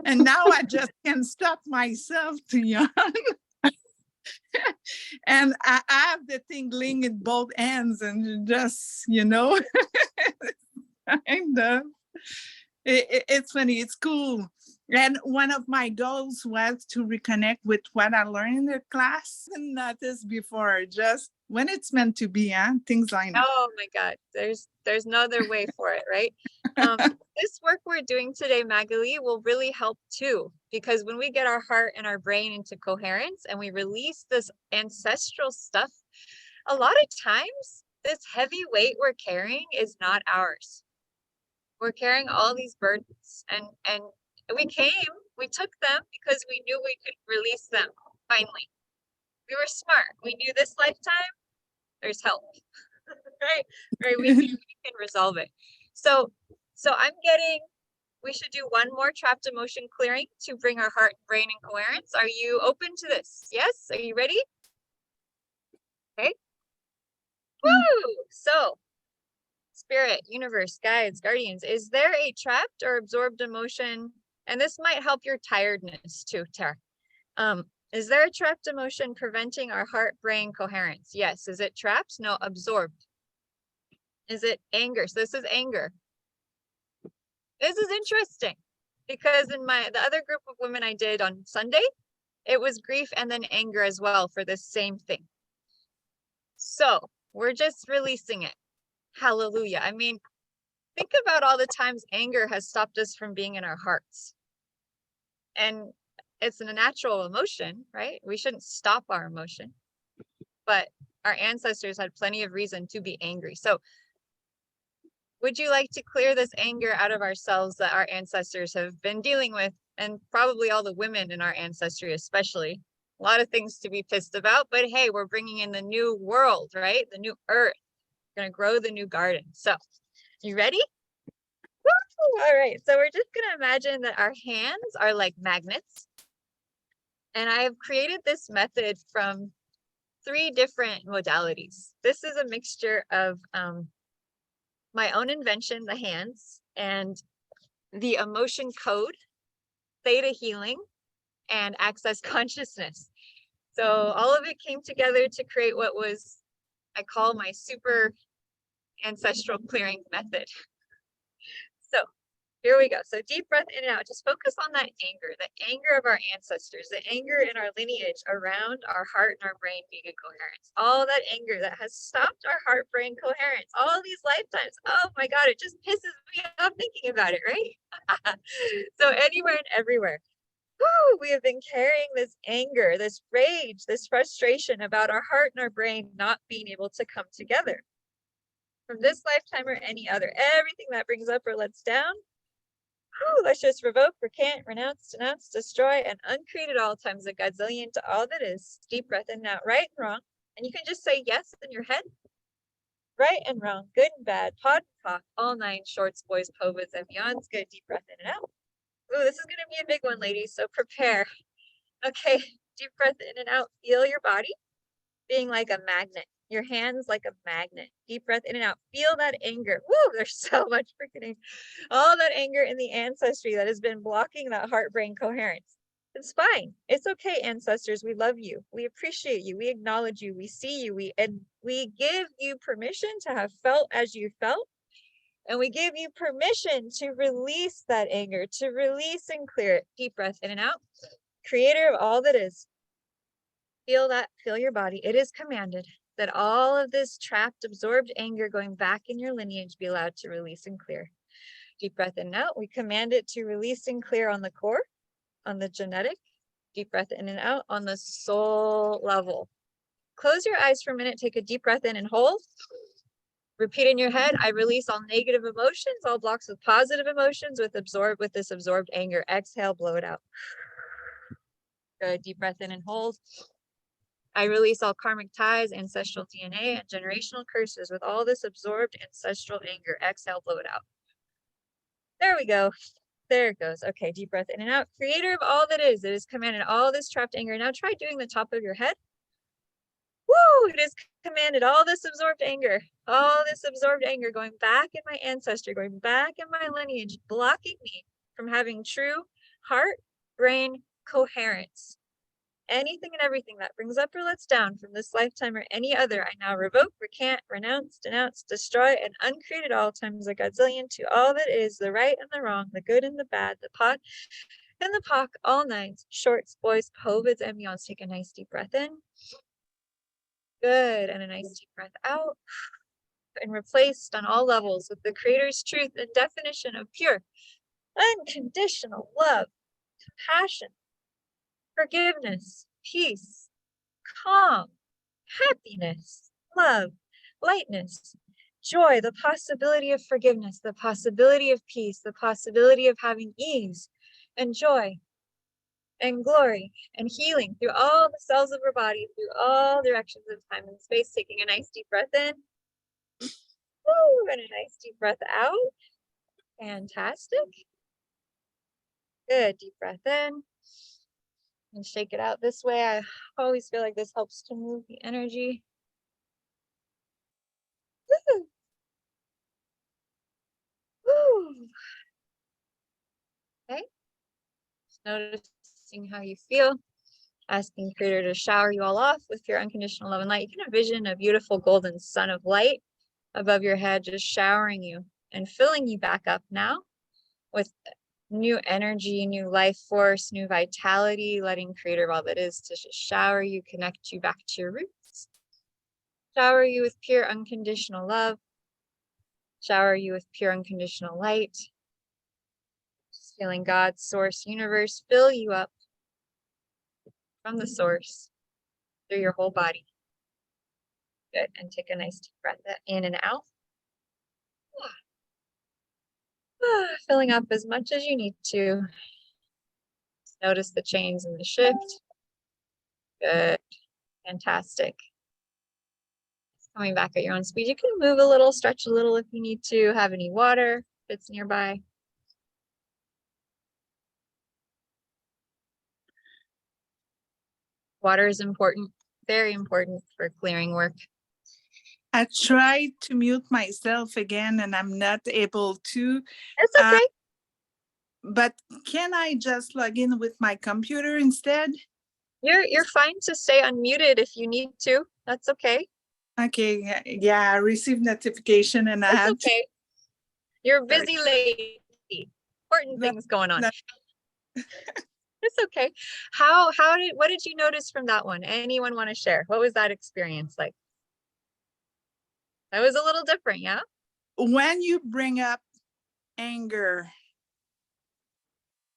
And now I just can't stop myself to yawn. And I have the tingling in both ends and just, kind of. It's funny, it's cool. And one of my goals was to reconnect with what I learned in the class and noticed before, just when it's meant to be, things like that. Oh my God, there's no other way for it, right? This work we're doing today, Magali, will really help too, because when we get our heart and our brain into coherence and we release this ancestral stuff, a lot of times this heavy weight we're carrying is not ours. We're carrying all these burdens, and we took them because we knew we could release them finally. We were smart. We knew this lifetime there's help. right, we can resolve it. So we should do one more trapped emotion clearing to bring our heart, brain in coherence. Are you open to this? Yes, are you ready? Okay. Woo! So spirit, universe, guides, guardians, is there a trapped or absorbed emotion? And this might help your tiredness too, Tara. Is there a trapped emotion preventing our heart brain coherence? Yes. Is it trapped? No, absorbed. Is it anger? So this is anger. This is interesting because in the other group of women I did on Sunday, it was grief and then anger as well for the same thing. So we're just releasing it. Hallelujah. I mean, think about all the times anger has stopped us from being in our hearts. And it's a natural emotion, right? We shouldn't stop our emotion, but our ancestors had plenty of reason to be angry. So would you like to clear this anger out of ourselves that our ancestors have been dealing with, and probably all the women in our ancestry especially? A lot of things to be pissed about, but hey, we're bringing in the new world, right? The new earth. We're going to grow the new garden. So you ready? Woo! All right, so we're just going to imagine that our hands are like magnets. And I have created this method from 3 different modalities. This is a mixture of my own invention, the hands, and the emotion code, theta healing, and access consciousness. So all of it came together to create what I call my super ancestral clearing method. So here we go. So deep breath in and out. Just focus on that anger, the anger of our ancestors, the anger in our lineage around our heart and our brain being in coherence. All that anger that has stopped our heart brain coherence all these lifetimes. Oh my God, it just pisses me off thinking about it, right? So anywhere and everywhere. Woo, we have been carrying this anger, this rage, this frustration about our heart and our brain not being able to come together. From this lifetime or any other, everything that brings up or lets down, let's just revoke, recant, renounce, denounce, destroy, and uncreate at all times a godzillion to all that is. Deep breath in and out, right and wrong. And you can just say yes in your head. Right and wrong, good and bad, pod and pock, all 9 shorts, boys, povas, and beyonds. Good, deep breath in and out. Ooh, this is going to be a big one, ladies, so prepare. Okay, deep breath in and out. Feel your body being like a magnet. Your hands like a magnet. Deep breath in and out. Feel that anger. Woo, there's so much freaking anger. All that anger in the ancestry that has been blocking that heart-brain coherence. It's fine. It's okay, ancestors. We love you. We appreciate you. We acknowledge you. We see you. We give you permission to have felt as you felt. And we give you permission to release that anger, to release and clear it. Deep breath in and out. Creator of all that is. Feel that, feel your body. It is commanded that all of this trapped, absorbed anger going back in your lineage be allowed to release and clear. Deep breath in and out. We command it to release and clear on the core, on the genetic. Deep breath in and out on the soul level. Close your eyes for a minute. Take a deep breath in and hold. Repeat in your head, I release all negative emotions, all blocks with positive emotions with this absorbed anger. Exhale, blow it out. Good, deep breath in and hold. I release all karmic ties, ancestral DNA, and generational curses with all this absorbed ancestral anger. Exhale, blow it out. There we go. There it goes. Okay, deep breath in and out. Creator of all that is, it is commanded all this trapped anger. Now try doing the top of your head. Woo! It is commanded all this absorbed anger going back in my ancestry, going back in my lineage, blocking me from having true heart, brain, coherence. Anything and everything that brings up or lets down from this lifetime or any other, I now revoke, recant, renounce, denounce, destroy, and uncreate at all times a godzillion to all that is, the right and the wrong, the good and the bad, the pot and the pock, all nines, shorts, boys, covids, and beyonds. Take a nice deep breath in. Good. And a nice deep breath out. And replaced on all levels with the Creator's truth and definition of pure, unconditional love, compassion, forgiveness, peace, calm, happiness, love, lightness, joy, the possibility of forgiveness, the possibility of peace, the possibility of having ease and joy and glory and healing through all the cells of our body, through all directions of time and space. Taking a nice deep breath in. Woo, and a nice deep breath out. Fantastic. Good. Deep breath in. And shake it out this way. I always feel like this helps to move the energy. Woo. Woo. Okay. Just noticing how you feel. Asking Creator to shower you all off with your unconditional love and light. You can envision a beautiful golden sun of light above your head, just showering you and filling you back up now with new energy, new life force, new vitality, letting Creator of all that is to just shower you, connect you back to your roots. Shower you with pure unconditional love. Shower you with pure unconditional light. Just feeling God's source universe fill you up from the source through your whole body. Good. And take a nice deep breath in and out. Filling up as much as you need to. Just notice the change and the shift. Good. Fantastic. Coming back at your own speed. You can move a little, stretch a little if you need to. Have any water if it's nearby. Water is important, very important for clearing work. I tried to mute myself again and I'm not able to. It's okay. But can I just log in with my computer instead? You're fine to stay unmuted if you need to. That's okay. Okay, yeah, I received notification and I have okay. You're a busy lady. Important things going on. It's okay. What did you notice from that one? Anyone want to share? What was that experience like? That was a little different, yeah? When you bring up anger,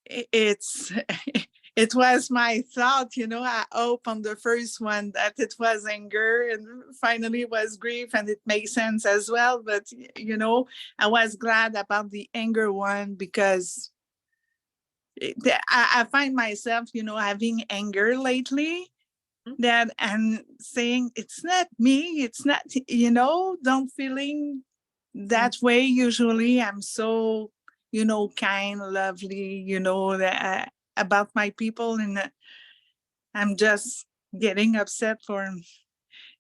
it was my thought, I hope on the first one that it was anger and finally it was grief, and it makes sense as well. But, I was glad about the anger one because I find myself, having anger lately. That and saying it's not me, it's not, don't feeling that way. Usually I'm so, kind, lovely, about my people, and I'm just getting upset for them.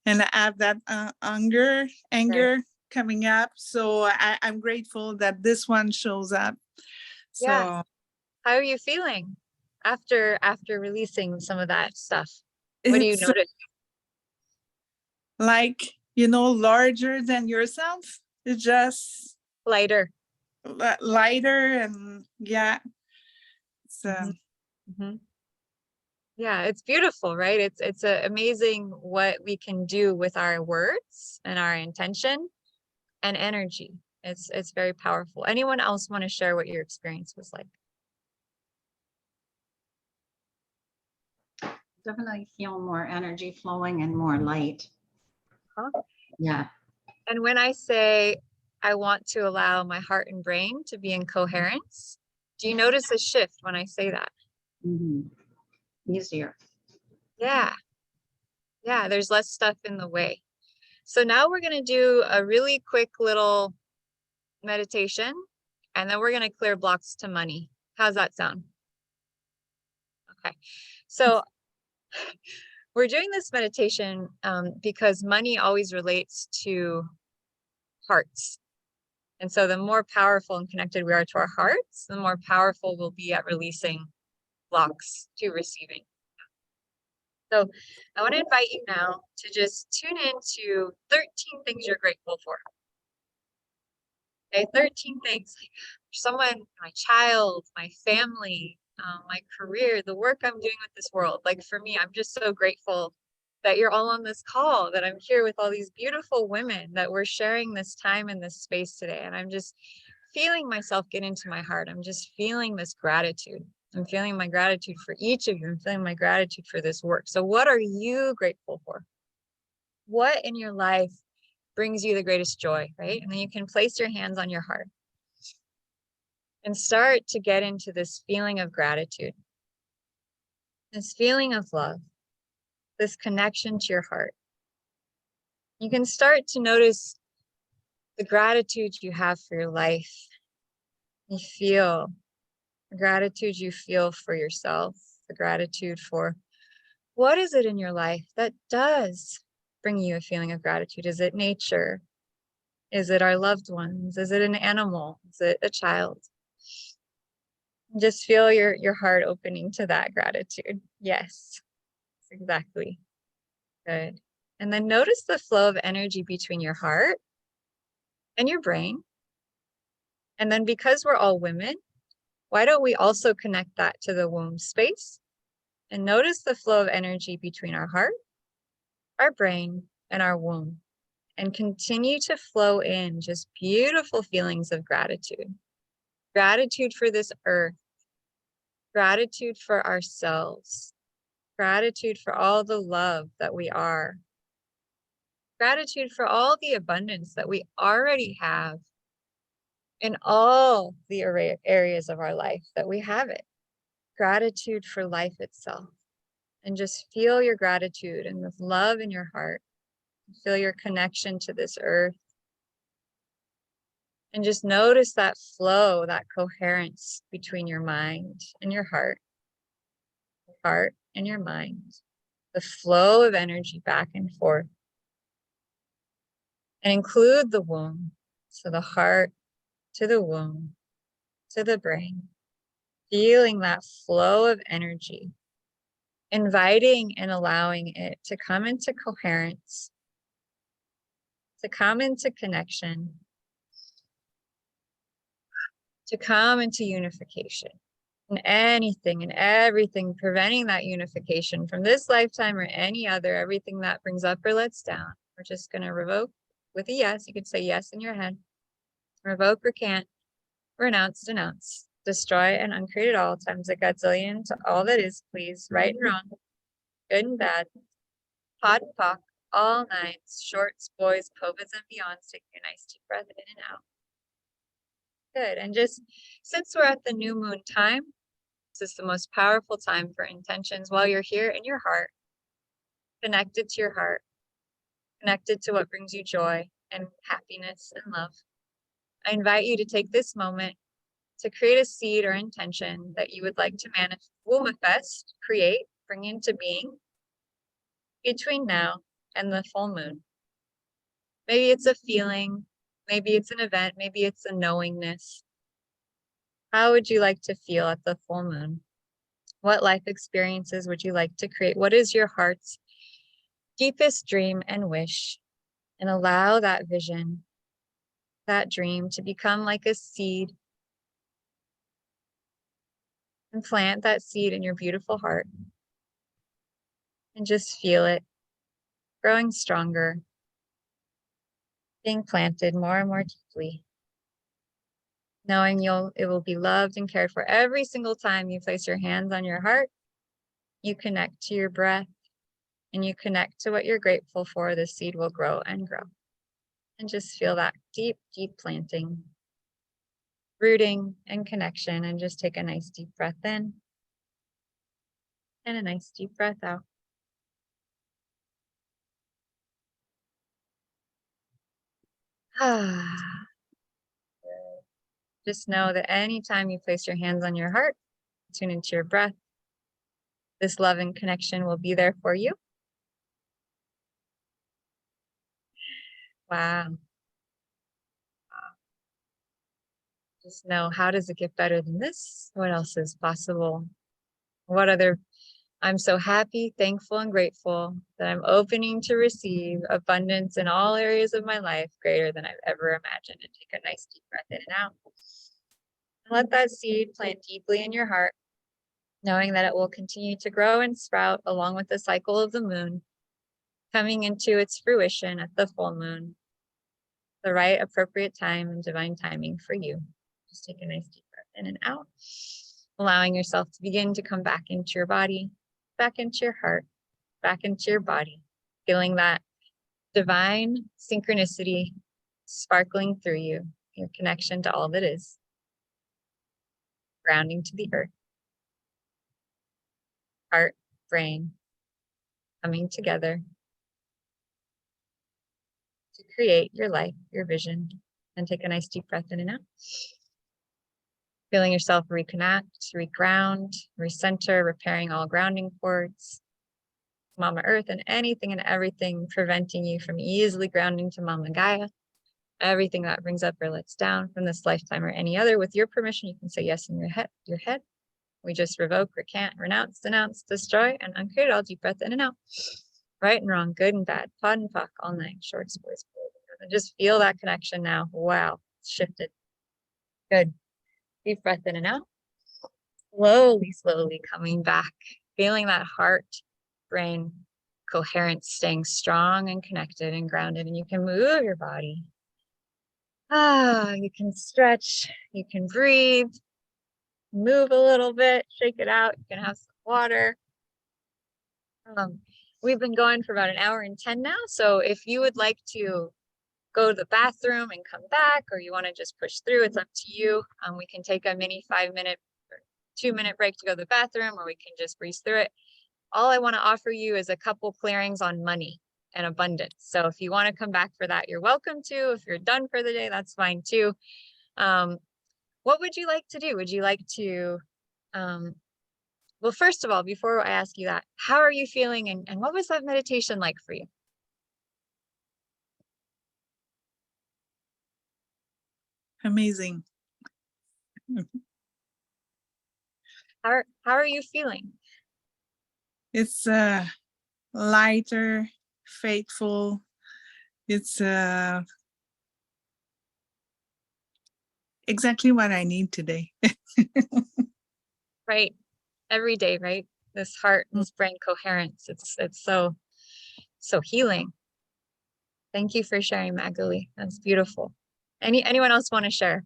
And I have that anger coming up. So I'm grateful that this one shows up. So yeah. How are you feeling after releasing some of that stuff? What do you notice? Like, larger than yourself. It's just lighter. Lighter and yeah. So yeah, it's beautiful, right? It's amazing what we can do with our words and our intention and energy. It's very powerful. Anyone else want to share what your experience was like? Definitely feel more energy flowing and more light. Yeah. And when I say I want to allow my heart and brain to be in coherence, do you notice a shift when I say that? Easier. Yeah. Yeah, there's less stuff in the way. So now we're going to do a really quick little meditation, and then we're going to clear blocks to money. How's that sound? Okay. So we're doing this meditation because money always relates to hearts. And so the more powerful and connected we are to our hearts, the more powerful we'll be at releasing blocks to receiving. So I want to invite you now to just tune in to 13 things you're grateful for. Okay, 13 things. Like someone, my child, my family, my career, the work I'm doing with this world. Like for me, I'm just so grateful that you're all on this call, that I'm here with all these beautiful women, that we're sharing this time in this space today. And I'm just feeling myself get into my heart. I'm just feeling this gratitude. I'm feeling my gratitude for each of you. I'm feeling my gratitude for this work. So what are you grateful for? What in your life brings you the greatest joy, right? And then you can place your hands on your heart and start to get into this feeling of gratitude, this feeling of love, this connection to your heart. You can start to notice the gratitude you have for your life. You feel the gratitude you feel for yourself, the gratitude for what is it in your life that does bring you a feeling of gratitude? Is it nature? Is it our loved ones? Is it an animal? Is it a child? Just feel your heart opening to that gratitude. Yes, exactly. Good. And then notice the flow of energy between your heart and your brain. And then because we're all women, why don't we also connect that to the womb space? And notice the flow of energy between our heart, our brain, and our womb. And continue to flow in just beautiful feelings of gratitude. Gratitude for this earth. Gratitude for ourselves. Gratitude for all the love that we are. Gratitude for all the abundance that we already have in all the areas of our life that we have it. Gratitude for life itself. And just feel your gratitude and this love in your heart. Feel your connection to this earth. And just notice that flow, that coherence between your mind and your heart and your mind. The flow of energy back and forth. And include the womb. So the heart to the womb, to the brain. Feeling that flow of energy. Inviting and allowing it to come into coherence. To come into connection. To come into unification. And anything and everything preventing that unification from this lifetime or any other, everything that brings up or lets down, we're just going to revoke with a yes. You could say yes in your head. Revoke, recant, renounce, denounce, destroy, and uncreate it all times a gazillion to all that is, please, right and wrong, good and bad, pod and pock, all nines, shorts, boys, covids, and beyonds. Take a nice deep breath in and out. Good. And just since we're at the new moon time, this is the most powerful time for intentions while you're here in your heart, connected to your heart, connected to what brings you joy and happiness and love. I invite you to take this moment to create a seed or intention that you would like to manifest, create, bring into being between now and the full moon. Maybe it's a feeling, maybe it's an event, maybe it's a knowingness. How would you like to feel at the full moon? What life experiences would you like to create? What is your heart's deepest dream and wish? And allow that vision, that dream to become like a seed. And plant that seed in your beautiful heart. And just feel it growing stronger, being planted more and more deeply. Knowing it will be loved and cared for every single time you place your hands on your heart, you connect to your breath, and you connect to what you're grateful for, the seed will grow and grow. And just feel that deep, deep planting, rooting and connection, and just take a nice deep breath in and a nice deep breath out. Just know that anytime you place your hands on your heart, tune into your breath, this love and connection will be there for you. Wow. Just know, how does it get better than this? What else is possible? I'm so happy, thankful, and grateful that I'm opening to receive abundance in all areas of my life greater than I've ever imagined. And take a nice deep breath in and out. And let that seed plant deeply in your heart, knowing that it will continue to grow and sprout along with the cycle of the moon, coming into its fruition at the full moon, the right appropriate time and divine timing for you. Just take a nice deep breath in and out, allowing yourself to begin to come back into your body, back into your heart, back into your body, feeling that divine synchronicity sparkling through you, your connection to all that is, grounding to the earth, heart, brain, coming together to create your life, your vision. And take a nice deep breath in and out. Feeling yourself reconnect, reground, recenter, repairing all grounding cords, Mama Earth, and anything and everything preventing you from easily grounding to Mama Gaia. Everything that brings up or lets down from this lifetime or any other, with your permission, you can say yes in your head. We just revoke, recant, renounce, denounce, destroy, and uncreate all. Deep breath in and out. Right and wrong, good and bad, pod and pock, all night, shorts, boys, and just feel that connection now. Wow, it's shifted. Good. Deep breath in and out. Slowly coming back, feeling that heart, brain coherence, staying strong and connected and grounded. And you can move your body. You can stretch, you can breathe, move a little bit, shake it out. You can have some water. We've been going for about 1 hour and 10 now. So if you would like to go to the bathroom and come back, or you want to just push through, it's up to you. We can take a mini 5-minute or 2-minute break to go to the bathroom, or we can just breeze through it. All I want to offer you is a couple clearings on money and abundance. So if you want to come back for that, you're welcome to. If you're done for the day, that's fine too. What would you like to do? Would you like to, well, first of all, before I ask you that, how are you feeling, and what was that meditation like for you? Amazing. How are you feeling? It's lighter, faithful. It's exactly what I need today. Right. Every day, right? This heart, this brain coherence. It's so healing. Thank you for sharing, Magali. That's beautiful. Anyone else want to share?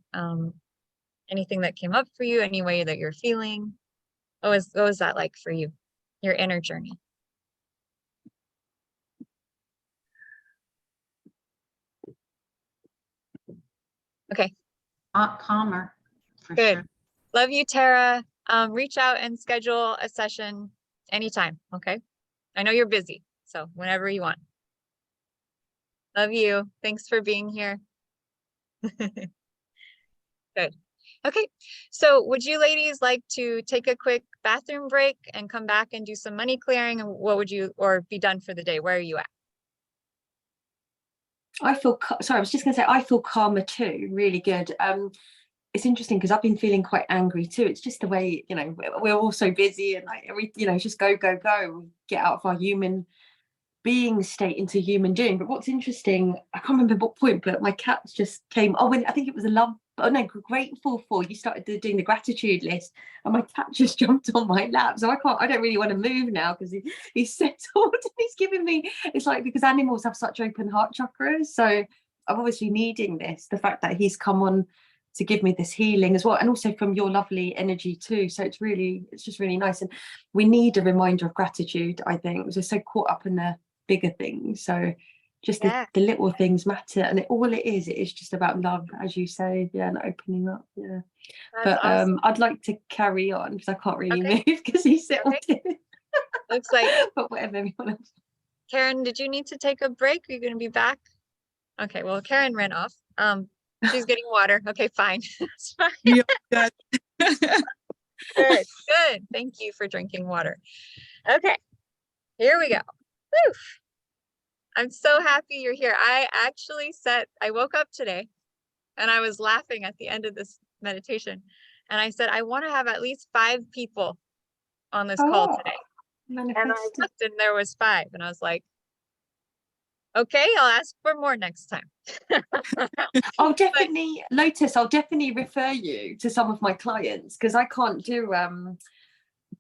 Anything that came up for you? Any way that you're feeling? What was that like for you? Your inner journey? Okay. Calmer. Good. Sure. Love you, Tara. Reach out and schedule a session anytime. Okay. I know you're busy, so whenever you want. Love you. Thanks for being here. Good. Okay. So would you ladies like to take a quick bathroom break and come back and do some money clearing? And what would you, or be done for the day? Where are you at? I feel, sorry, I was just going to say, I feel calmer too. Really good. It's interesting because I've been feeling quite angry too. It's just the way, you know, we're all so busy and like, you know, just go, get out of our human being state into human doing. But what's interesting, I can't remember what point, but my cats just came. Oh, when I think it was grateful for, you started doing the gratitude list, and my cat just jumped on my lap. So I don't really want to move now because he's settled and he's giving me, it's like, because animals have such open heart chakras. So I'm obviously needing this, the fact that he's come on to give me this healing as well, and also from your lovely energy too. So it's just really nice, and we need a reminder of gratitude. I think we're so caught up in the bigger things, so just the little things matter, and it is just about love, as you say, and opening up. That's awesome. I'd like to carry on because I can't really move because he's settled in. Looks like but whatever, everyone else. Karen, did you need to take a break? Are you going to be back? Okay, well, Karen ran off. She's getting water. Okay, fine. That's fine. Yeah, good. Thank you for drinking water. Okay, here we go. Woo. I'm so happy you're here. I woke up today and I was laughing at the end of this meditation. And I said, I want to have at least 5 people on this call today. And I Manifested. looked and there was 5. And I was like, okay, I'll ask for more next time. I'll definitely, Lotus, I'll definitely refer you to some of my clients because I can't do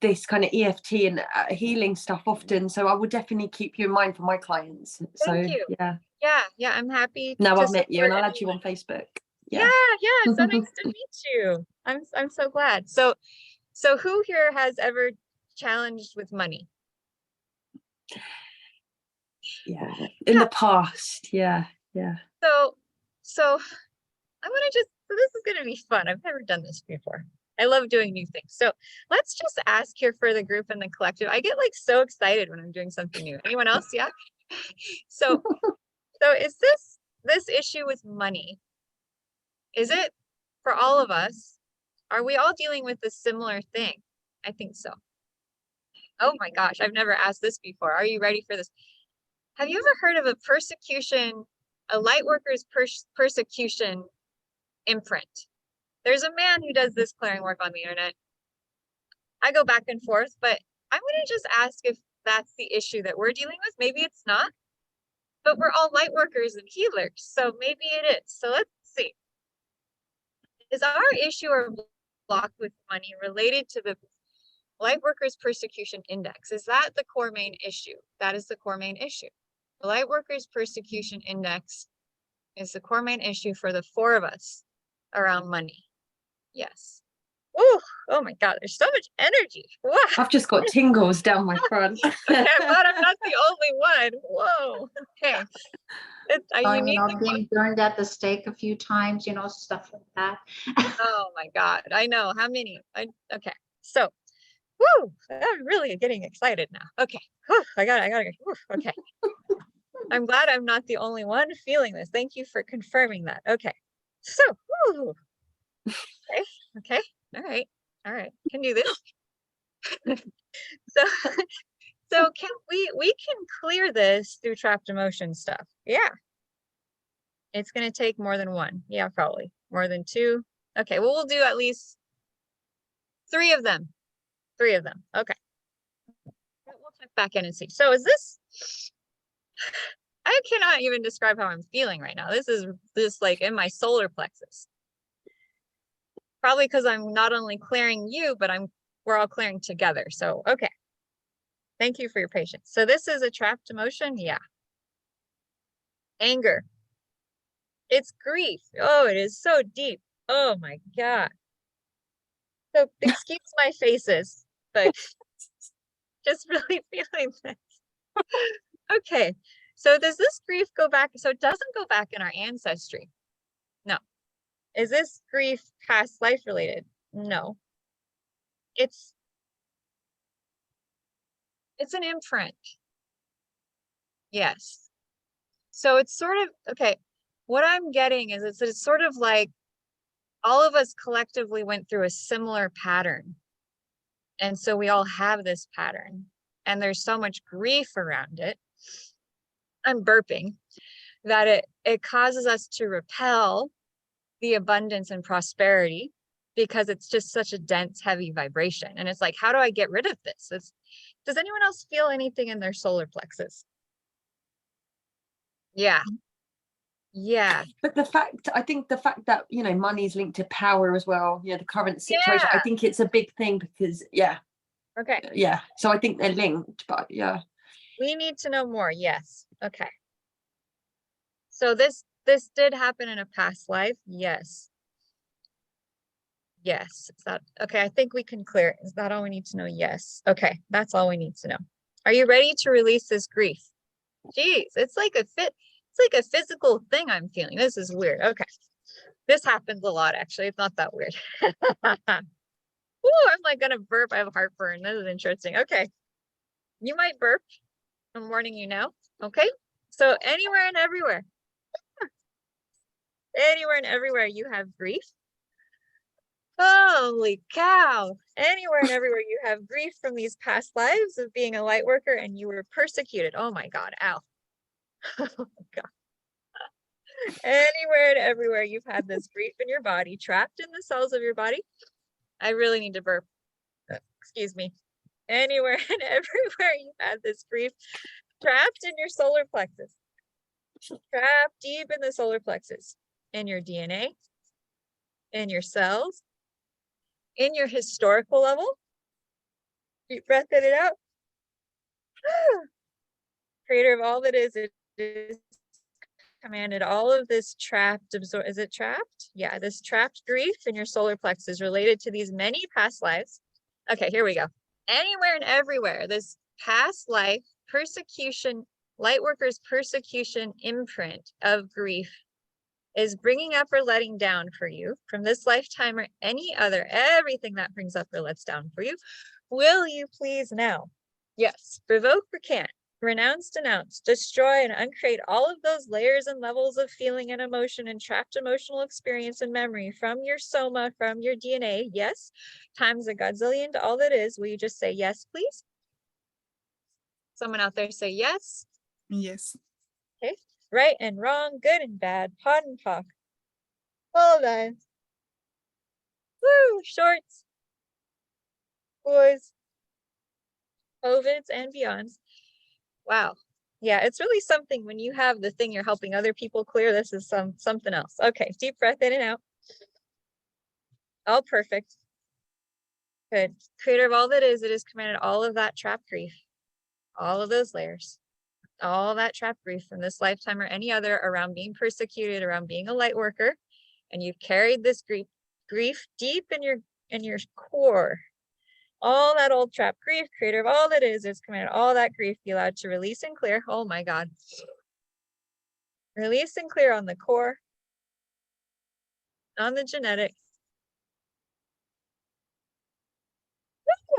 this kind of EFT and healing stuff often. So I will definitely keep you in mind for my clients. Thank you. Yeah. Yeah, I'm happy. Now to I've met you and I'll support add you on Facebook. Yeah, it's so nice to meet you. I'm so glad. So who here has ever challenged with money? Yeah. In the past. Yeah. So I'm gonna so this is gonna be fun. I've never done this before. I love doing new things. So let's just ask here for the group and the collective. I get like so excited when I'm doing something new. Anyone else? Yeah. So is this issue with money? Is it for all of us? Are we all dealing with a similar thing? I think so. Oh my gosh, I've never asked this before. Are you ready for this? Have you ever heard of a light worker's persecution imprint? There's a man who does this clearing work on the internet. I go back and forth, but I'm going to just ask if that's the issue that we're dealing with. Maybe it's not, but we're all light workers and healers, so maybe it is. So let's see. Is our issue or block with money related to the light workers persecution index? Is that the core main issue? That is the core main issue. The light workers persecution index is the core main issue for the 4 of us around money. Yes. Ooh, oh my God, there's so much energy. Wow. I've just got tingles down my front. Okay, I'm glad I'm not the only one. Whoa. Okay. Being burned at the stake a few times, stuff like that. Oh my God, I know how many. Okay, so, whoo, I'm really getting excited now. Okay, whew, I got it. Okay. I'm glad I'm not the only one feeling this. Thank you for confirming that. Okay, so, whoo. Okay, all right, can do this. So can we can clear this through trapped emotion stuff? Yeah. It's going to take more than 1. Yeah, probably more than 2. Okay, well, we'll do at least 3 of them. 3 of them. Okay. We'll check back in and see. So is this, I cannot even describe how I'm feeling right now. This is like in my solar plexus. Probably because I'm not only clearing you, but we're all clearing together. So, okay. Thank you for your patience. So this is a trapped emotion? Yeah. Anger. It's grief. Oh, it is so deep. Oh my God. So excuse my faces, but just really feeling this. Okay. So does this grief go back? So it doesn't go back in our ancestry. No. Is this grief past life related? No. It's an imprint. Yes. So it's sort of, okay, what I'm getting is it's sort of like all of us collectively went through a similar pattern. And so we all have this pattern and there's so much grief around it. I'm burping that it causes us to repel the abundance and prosperity because it's just such a dense, heavy vibration. And it's like, how do I get rid of this? Does anyone else feel anything in their solar plexus? Yeah. Yeah. But I think the fact that, money is linked to power as well, the current situation, I think it's a big thing because, Okay. Yeah. So I think they're linked, but yeah. We need to know more. Yes. Okay. So this did happen in a past life. Yes. Yes. Is that okay? I think we can clear it. Is that all we need to know? Yes. Okay. That's all we need to know. Are you ready to release this grief? Jeez, it's like a physical thing I'm feeling. This is weird. Okay. This happens a lot, actually. It's not that weird. Ooh, I'm like gonna burp. I have heartburn. This is interesting. Okay. You might burp. I'm warning you now. Okay. So anywhere and everywhere. Anywhere and everywhere you have grief. Holy cow. Anywhere and everywhere you have grief from these past lives of being a light worker and you were persecuted. Oh my God. Ow. Oh God. Anywhere and everywhere you've had this grief in your body, trapped in the cells of your body. I really need to burp. Excuse me. anywhere and everywhere you've had this grief trapped in your solar plexus, trapped deep in the solar plexus, in your DNA, in your cells, in your historical level. Deep breath in and out. Creator of all that is, it is commanded all of this trapped is it trapped? Yeah, this trapped grief in your solar plexus related to these many past lives. Okay, here we go. Anywhere and everywhere, this past life persecution, light workers persecution imprint of grief is bringing up or letting down for you from this lifetime or any other, everything that brings up or lets down for you. Will you please now? Yes, revoke, recant, renounce, denounce, destroy, and uncreate all of those layers and levels of feeling and emotion and trapped emotional experience and memory from your soma, from your DNA. Yes, times a godzillion to all that is. Will you just say yes, please? Someone out there say yes. Yes. Okay. Right and wrong, good and bad, pod and pock. All that. Woo! Shorts, boys, COVIDs and beyonds. Wow. Yeah, it's really something when you have the thing you're helping other people clear. This is something else. Okay, deep breath in and out. All perfect. Good. Creator of all that is, it has commanded all of that trapped grief, all of those layers, all that trapped grief from this lifetime or any other around being persecuted, around being a light worker, and you've carried this grief deep in your core. All that old trapped grief, creator of all that is commanded all that grief be allowed to release and clear. Oh my God. Release and clear on the core, on the genetic,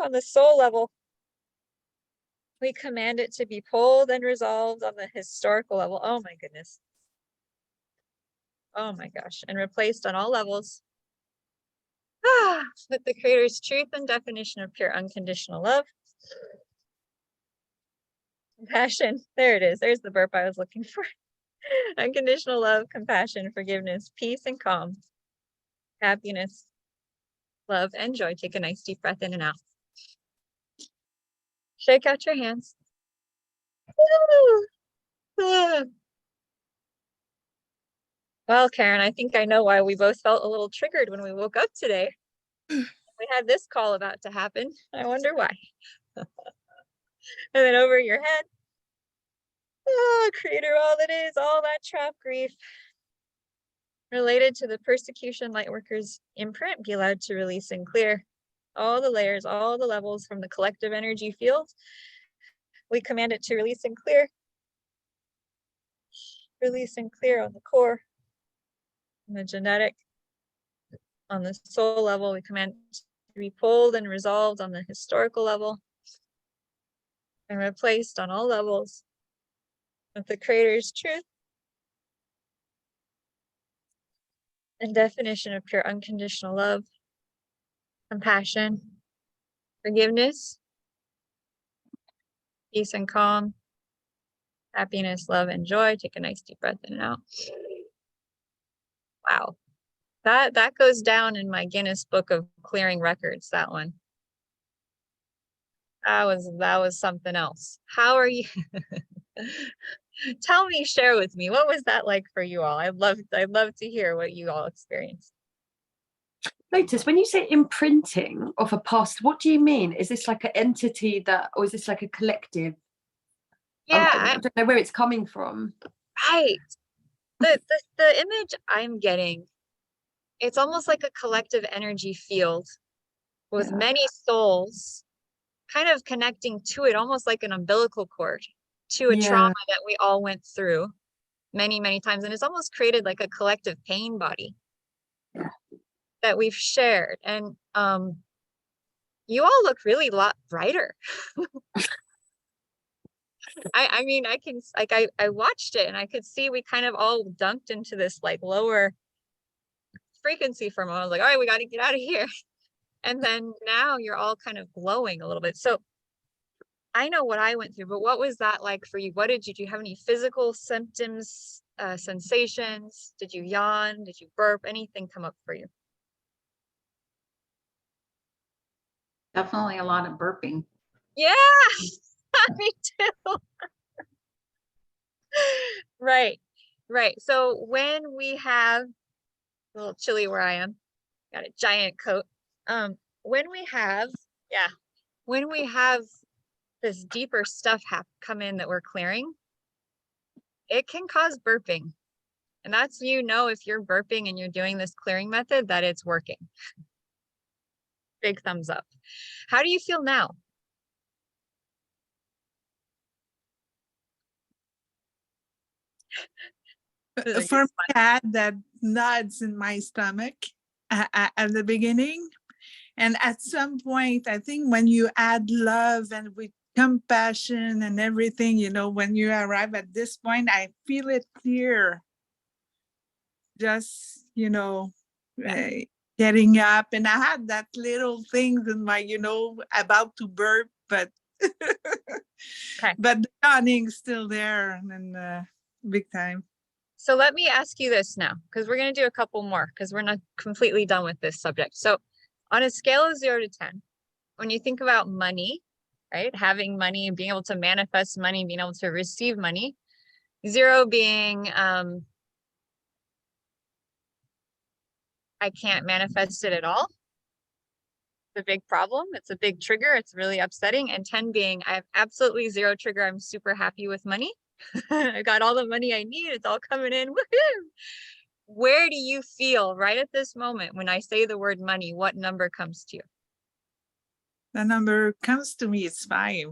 on the soul level. We command it to be pulled and resolved on the historical level. Oh my goodness. Oh my gosh. And replaced on all levels with the creator's truth and definition of pure unconditional love. Compassion. There it is. There's the burp I was looking for. Unconditional love, compassion, forgiveness, peace, and calm. Happiness, love, and joy. Take a nice deep breath in and out. Shake out your hands. Well, Karen, I think I know why we both felt a little triggered when we woke up today. We had this call about to happen. I wonder why. And then over your head. Oh, creator, all that is, all that trapped grief related to the persecution light workers imprint be allowed to release and clear. All the layers, all the levels from the collective energy field. We command it to release and clear. Release and clear on the core, on the genetic, on the soul level. We command it to be pulled and resolved on the historical level and replaced on all levels with the creator's truth and definition of pure unconditional love, compassion, forgiveness, peace and calm, happiness, love, and joy. Take a nice deep breath in and out. Wow. That goes down in my Guinness Book of Clearing Records, that one. That was something else. How are you? Tell me, share with me. What was that like for you all? I'd love to hear what you all experienced. Lotus, when you say imprinting of a past, what do you mean? Is this like an entity or is this like a collective? Yeah, I don't know where it's coming from. Right. The image I'm getting, it's almost like a collective energy field with many souls kind of connecting to it, almost like an umbilical cord to a trauma that we all went through many, many times. And it's almost created like a collective pain body that we've shared. And you all look really a lot brighter. I mean, I watched it and I could see we kind of all dunked into this like lower frequency for a moment. I was like, all right, we got to get out of here. And then now you're all kind of glowing a little bit. So I know what I went through, but what was that like for you? Do you have any physical symptoms, sensations? Did you yawn? Did you burp? Anything come up for you? Definitely a lot of burping. Yeah, me too. Right, right. So when we have a little chilly where I am, got a giant coat. When we have, yeah, when we have this deeper stuff come in that we're clearing, it can cause burping. And that's, you know, if you're burping and you're doing this clearing method, that it's working. Big thumbs up. How do you feel now? For me, I had that nuts in my stomach at the beginning. And at some point, I think when you add love and with compassion and everything, you know, when you arrive at this point, I feel it clear. Just, you know, getting up. And I had that little things in my, you know, about to burp, but okay. But the yawning's still there and big time. So let me ask you this now, because we're going to do a couple more because we're not completely done with this subject. So on a scale of 0 to 10, when you think about money, right? Having money and being able to manifest money, being able to receive money, 0 being, I can't manifest it at all. It's a big problem. It's a big trigger. It's really upsetting. And 10 being, I have absolutely 0 trigger. I'm super happy with money. I got all the money I need. It's all coming in. Woohoo! Where do you feel right at this moment when I say the word money? What number comes to you? The number comes to me, it's 5.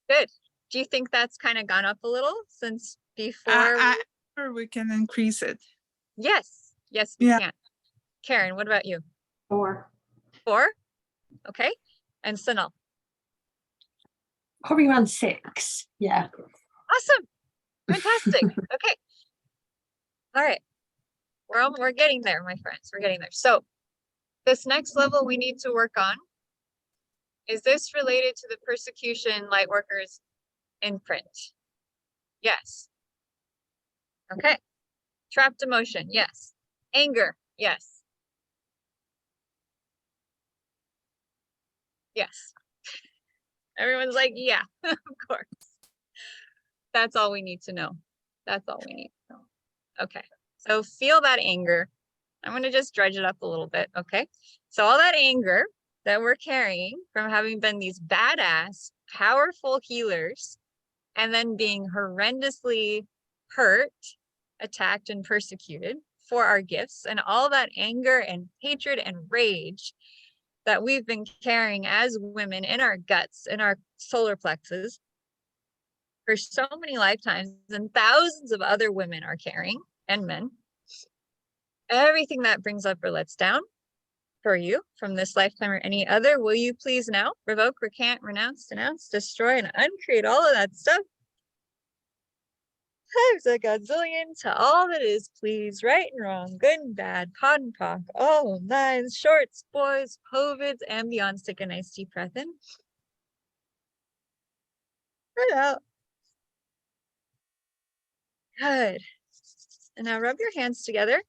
Good. Do you think that's kind of gone up a little since before? We can increase it. Yes. Yes, we can. Karen, what about you? 4. 4? Okay. And Sunil? Probably around 6. Yeah. Awesome. Fantastic. Okay. All right. We're getting there, my friends. We're getting there. So this next level we need to work on, is this related to the persecution light workers imprint? Yes. Okay. Trapped emotion. Yes. Anger. Yes. Yes. Everyone's like, yeah, of course. That's all we need to know. That's all we need to know. Okay. So feel that anger. I'm going to just dredge it up a little bit. Okay. So all that anger that we're carrying from having been these badass, powerful healers and then being horrendously hurt, attacked, and persecuted for our gifts, and all that anger and hatred and rage that we've been carrying as women in our guts, in our solar plexus for so many lifetimes, and thousands of other women are carrying, and men. Everything that brings up or lets down for you from this lifetime or any other, will you please now revoke, recant, renounce, denounce, destroy, and uncreate all of that stuff? Times a godzillion to all that is, please, right and wrong, good and bad, pod and pock, all nines, shorts, boys, covids, and beyond. Take a nice deep breath in. Breath out. Good. And now rub your hands together.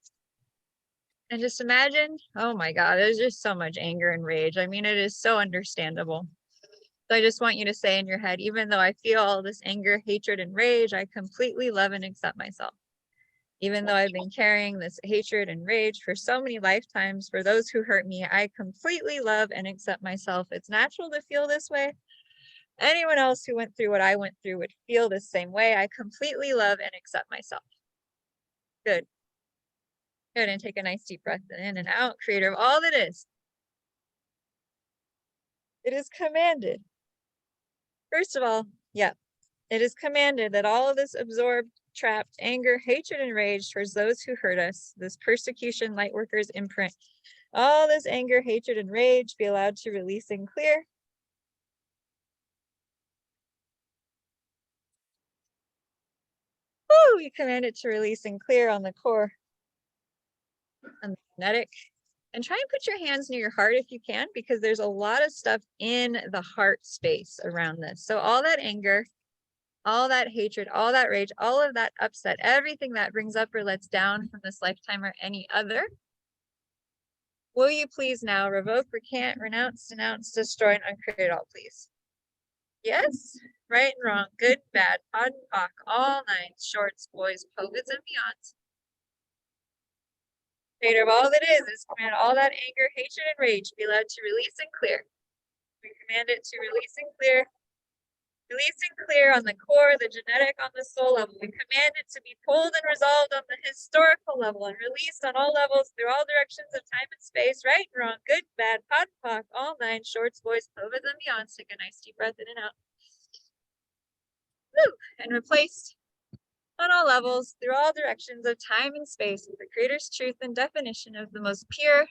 And just imagine, oh my God, there's just so much anger and rage. I mean, it is so understandable. So I just want you to say in your head, even though I feel all this anger, hatred, and rage, I completely love and accept myself. Even though I've been carrying this hatred and rage for so many lifetimes for those who hurt me, I completely love and accept myself. It's natural to feel this way. Anyone else who went through what I went through would feel the same way. I completely love and accept myself. Good. Good, and take a nice deep breath in and out. Creator of all that is. It is commanded. First of all, yeah, it is commanded that all of this absorbed, trapped anger, hatred, and rage towards those who hurt us, this persecution, light workers imprint, all this anger, hatred, and rage be allowed to release and clear. Oh, we command it to release and clear on the core, on the magnetic. And try and put your hands near your heart if you can, because there's a lot of stuff in the heart space around this. So all that anger, all that hatred, all that rage, all of that upset, everything that brings up or lets down from this lifetime or any other, will you please now revoke, recant, renounce, denounce, destroy, and uncreate it all, please? Yes, right and wrong, good, bad, pod and pock, all nines, shorts, boys, povids, and beyonds. Creator of all that is command all that anger, hatred, and rage be allowed to release and clear. We command it to release and clear. Release and clear on the core, the genetic, on the soul level. We command it to be pulled and resolved on the historical level and released on all levels through all directions of time and space, right and wrong, good, bad, pod, pock, all nine, shorts, boys, povids, and beyonds. Take a nice deep breath in and out. Woo! And replaced on all levels through all directions of time and space with the Creator's truth and definition of the most pure,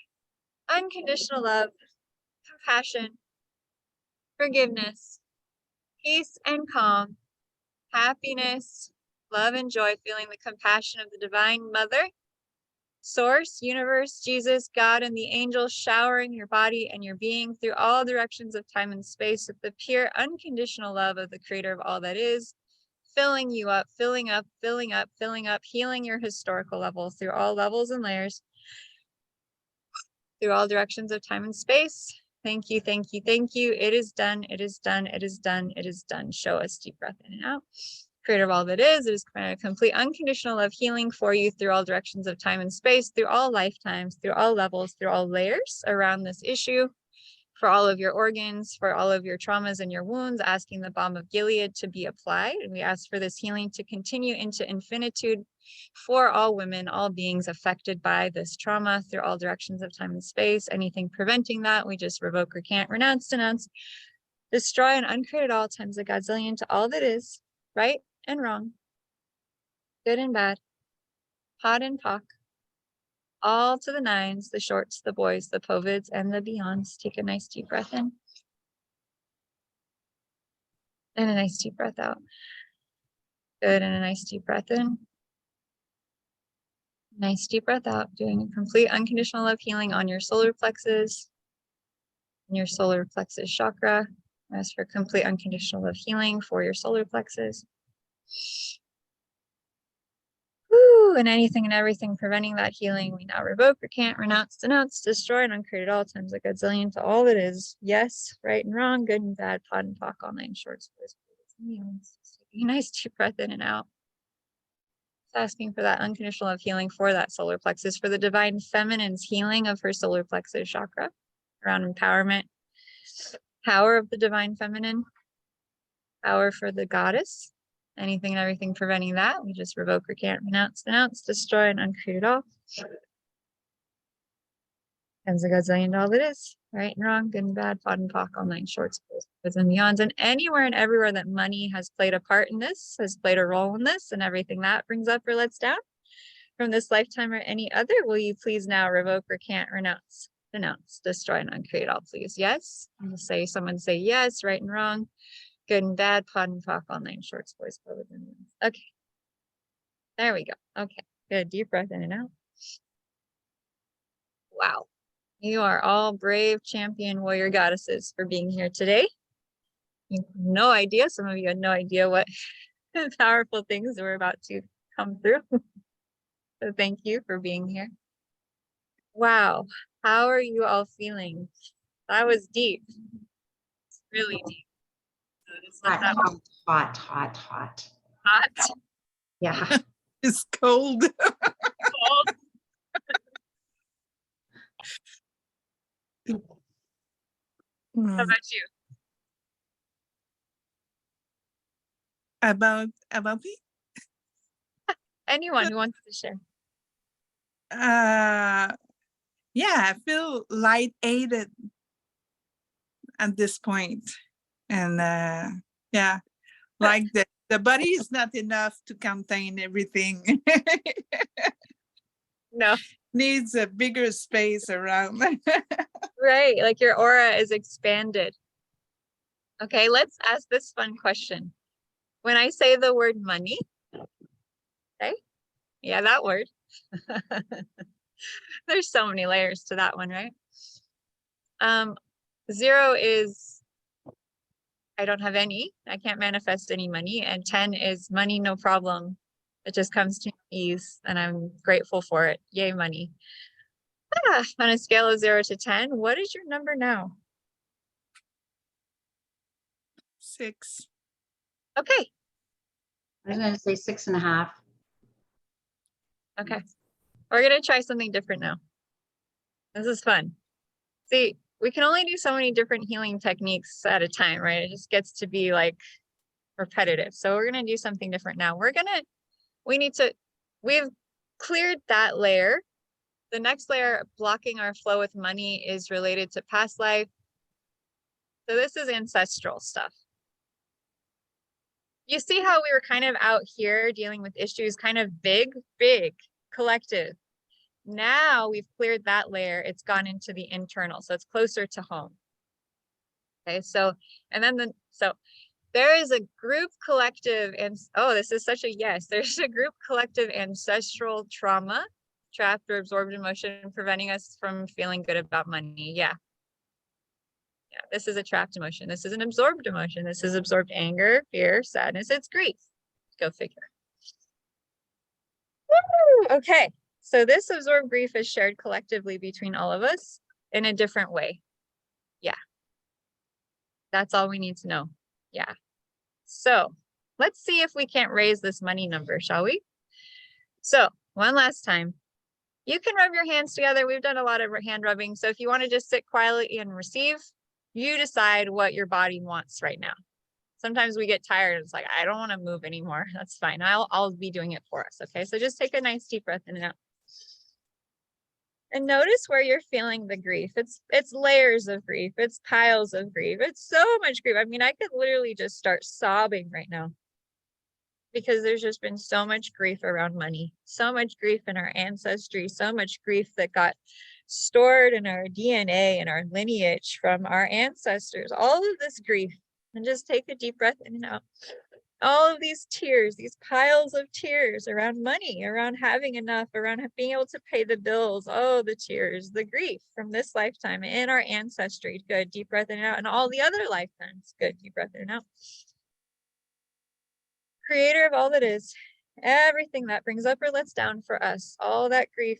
unconditional love, compassion, forgiveness, peace and calm, happiness, love and joy, feeling the compassion of the Divine Mother, Source, Universe, Jesus, God, and the angels showering your body and your being through all directions of time and space with the pure, unconditional love of the Creator of all that is, filling you up, filling up, filling up, filling up, healing your historical level through all levels and layers, through all directions of time and space. Thank you, thank you, thank you. It is done, it is done, it is done, it is done. Show us, deep breath in and out. Creator of all that is, it is complete unconditional love healing for you through all directions of time and space, through all lifetimes, through all levels, through all layers around this issue, for all of your organs, for all of your traumas and your wounds, asking the balm of Gilead to be applied. And we ask for this healing to continue into infinitude for all women, all beings affected by this trauma through all directions of time and space. Anything preventing that, we just revoke, recant, renounce, denounce, destroy, and uncreate at all times a godzillion to all that is, right and wrong, good and bad, pod and pock, all to the nines, the shorts, the boys, the povids, and the beyonds. Take a nice deep breath in. And a nice deep breath out. Good, and a nice deep breath in. Nice deep breath out, doing a complete unconditional love healing on your solar plexus, and your solar plexus chakra. Ask for complete unconditional love healing for your solar plexus. Woo, and anything and everything preventing that healing, we now revoke, recant, renounce, denounce, destroy, and uncreate at all times a godzillion to all that is. Yes, right and wrong, good and bad, pod and pock, all nine shorts, boys, and beyonds. Taking a nice deep breath in and out. Asking for that unconditional love healing for that solar plexus, for the divine feminine's healing of her solar plexus chakra, around empowerment, power of the divine feminine, power for the goddess, anything and everything preventing that, we just revoke, recant, renounce, denounce, destroy, and uncreate it all. Tens of gazillion all that is, right and wrong, good and bad, pod and pock, all nine shorts, boys, and beyonds, and anywhere and everywhere that money has played a part in this, has played a role in this, and everything that brings up or lets down from this lifetime or any other, will you please now revoke, recant, renounce, denounce, destroy, and uncreate all, please? Yes. And say, someone say yes, right and wrong, good and bad, pod and pock, all nine shorts, boys, and beyonds. Okay. There we go. Okay. Good. Deep breath in and out. Wow. You are all brave champion warrior goddesses for being here today. You have no idea. Some of you had no idea what powerful things were about to come through. So thank you for being here. Wow. How are you all feeling? That was deep. It's really deep. So just let that Hot. hot. Yeah. It's cold. Cold. How about you? About me? Anyone who wants to share. Yeah, I feel light-aided at this point. And yeah, like the body is not enough to contain everything. No. Needs a bigger space around. Right, like your aura is expanded. Okay, let's ask this fun question. When I say the word money, okay, yeah, that word. There's so many layers to that one, right? 0 is I don't have any, I can't manifest any money, and 10 is money, no problem. It just comes to ease, and I'm grateful for it. Yay, money. On a scale of 0 to 10, what is your number now? 6. Okay. I was going to say 6.5. Okay. We're going to try something different now. This is fun. See, we can only do so many different healing techniques at a time, right? It just gets to be like repetitive. So we're going to do something different now. We've cleared that layer. The next layer, blocking our flow with money, is related to past life. So this is ancestral stuff. You see how we were kind of out here dealing with issues, kind of big, collective. Now we've cleared that layer. It's gone into the internal. So it's closer to home. Okay. So, and then there is a group collective, and oh, this is such a yes. There's a group collective ancestral trauma, trapped or absorbed emotion, preventing us from feeling good about money. Yeah. Yeah, this is a trapped emotion. This is an absorbed emotion. This is absorbed anger, fear, sadness. It's grief. Go figure. Woo! Okay. So this absorbed grief is shared collectively between all of us in a different way. Yeah. That's all we need to know. Yeah. So let's see if we can't raise this money number, shall we? So one last time. You can rub your hands together. We've done a lot of hand rubbing. So if you want to just sit quietly and receive, you decide what your body wants right now. Sometimes we get tired. It's like, I don't want to move anymore. That's fine. I'll be doing it for us. Okay. So just take a nice deep breath in and out. And notice where you're feeling the grief. It's layers of grief. It's piles of grief. It's so much grief. I mean, I could literally just start sobbing right now because there's just been so much grief around money, so much grief in our ancestry, so much grief that got stored in our DNA and our lineage from our ancestors, all of this grief. And just take a deep breath in and out. All of these tears, these piles of tears around money, around having enough, around being able to pay the bills. Oh, the tears, the grief from this lifetime and our ancestry. Good, deep breath in and out. And all the other lifetimes. Good, deep breath in and out. Creator of all that is, everything that brings up or lets down for us, all that grief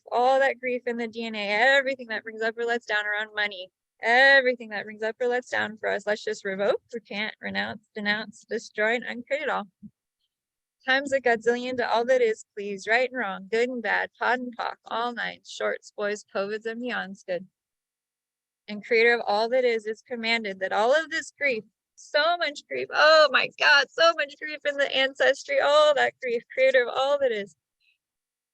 in the DNA, everything that brings up or lets down around money, everything that brings up or lets down for us, let's just revoke, recant, renounce, denounce, destroy, and uncreate it all. Times a godzillion to all that is, please, right and wrong, good and bad, pod and pock, all nines, shorts, boys, covids, and beyonds, good. And creator of all that is commanded that all of this grief, so much grief, oh my God, so much grief in the ancestry, all that grief, creator of all that is.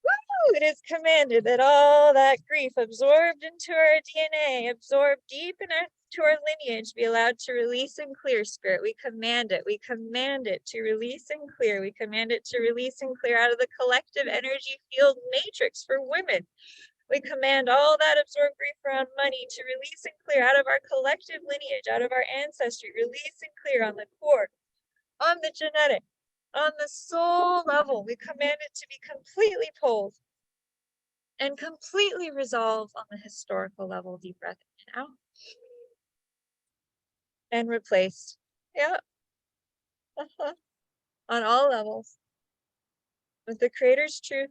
Woo! It is commanded that all that grief absorbed into our DNA, absorbed deep into our lineage, be allowed to release and clear, Spirit. We command it to release and clear. We command it to release and clear out of the collective energy field matrix for women. We command all that absorbed grief around money to release and clear out of our collective lineage, out of our ancestry, release and clear on the core, on the genetic, on the soul level. We command it to be completely pulled and completely resolved on the historical level. Deep breath in and out. And replaced. Yeah. On all levels with the Creator's truth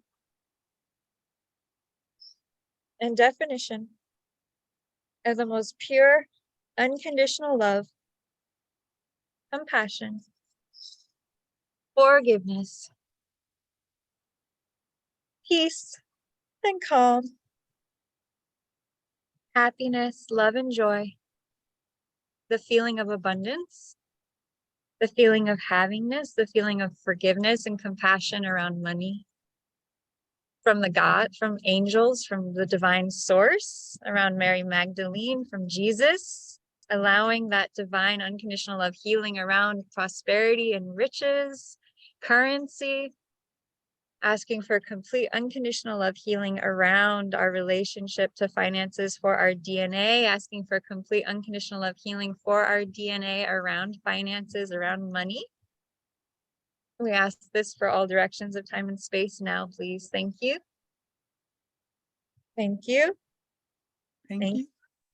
and definition of the most pure, unconditional love, compassion, forgiveness, peace and calm, happiness, love and joy, the feeling of abundance, the feeling of havingness, the feeling of forgiveness and compassion around money, from the God, from angels, from the divine source, around Mary Magdalene, from Jesus, allowing that divine unconditional love healing around prosperity and riches, currency, asking for complete unconditional love healing around our relationship to finances for our DNA, asking for complete unconditional love healing for our DNA around finances, around money. We ask this for all directions of time and space now, please. Thank you. Thank you. Thank you.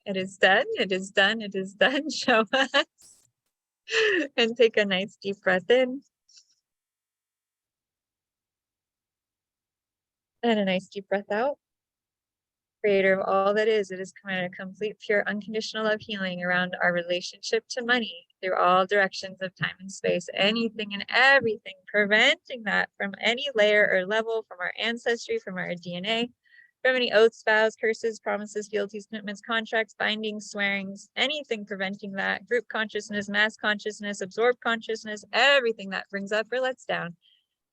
It is done. It is done. It is done. Show us. And take a nice deep breath in. And a nice deep breath out. Creator of all that is, it is commanded a complete, pure, unconditional love healing around our relationship to money, through all directions of time and space, anything and everything, preventing that from any layer or level, from our ancestry, from our DNA, from any oaths, vows, curses, promises, fealties, commitments, contracts, bindings, swearings, anything preventing that, group consciousness, mass consciousness, absorbed consciousness, everything that brings up or lets down.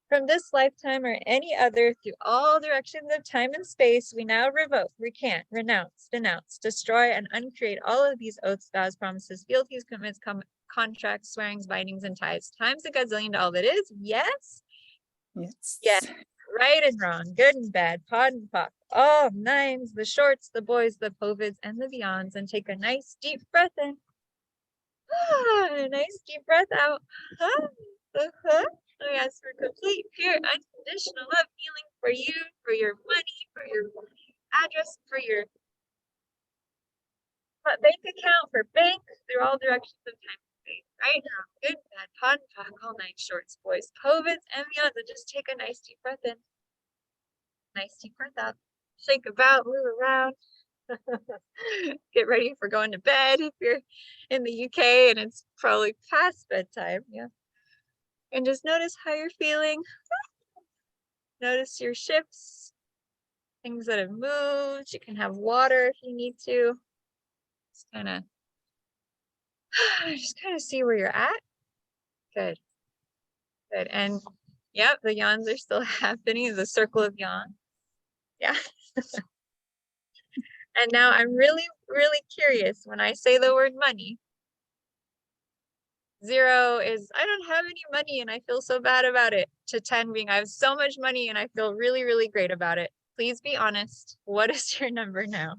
From this lifetime or any other, through all directions of time and space, we now revoke, recant, renounce, denounce, destroy, and uncreate all of these oaths, vows, promises, fealties, commitments, contracts, swearings, bindings, and ties. Times a gazillion to all that is. Yes. Yes. Yes. Right and wrong, good and bad, pod and pock, all nines, the shorts, the boys, the povids, and the beyonds. And take a nice deep breath in. A nice deep breath out. I ask for complete, pure, unconditional love, healing for you, for your money, for your address, for your bank account, for bank, through all directions of time and space. Right now, good, bad, pod and pock, all nine shorts, boys, povids, and beyond. And just take a nice deep breath in. Nice deep breath out. Shake about, move around. Get ready for going to bed if you're in the UK and it's probably past bedtime. Yeah. And just notice how you're feeling. Notice your shifts, things that have moved. You can have water if you need to. Just kind of see where you're at. Good. Good. And yep, the yawns are still happening. The circle of yawn. Yeah. And now I'm really, really curious when I say the word money. 0 is, I don't have any money and I feel so bad about it, to 10 being, I have so much money and I feel really, really great about it. Please be honest. What is your number now?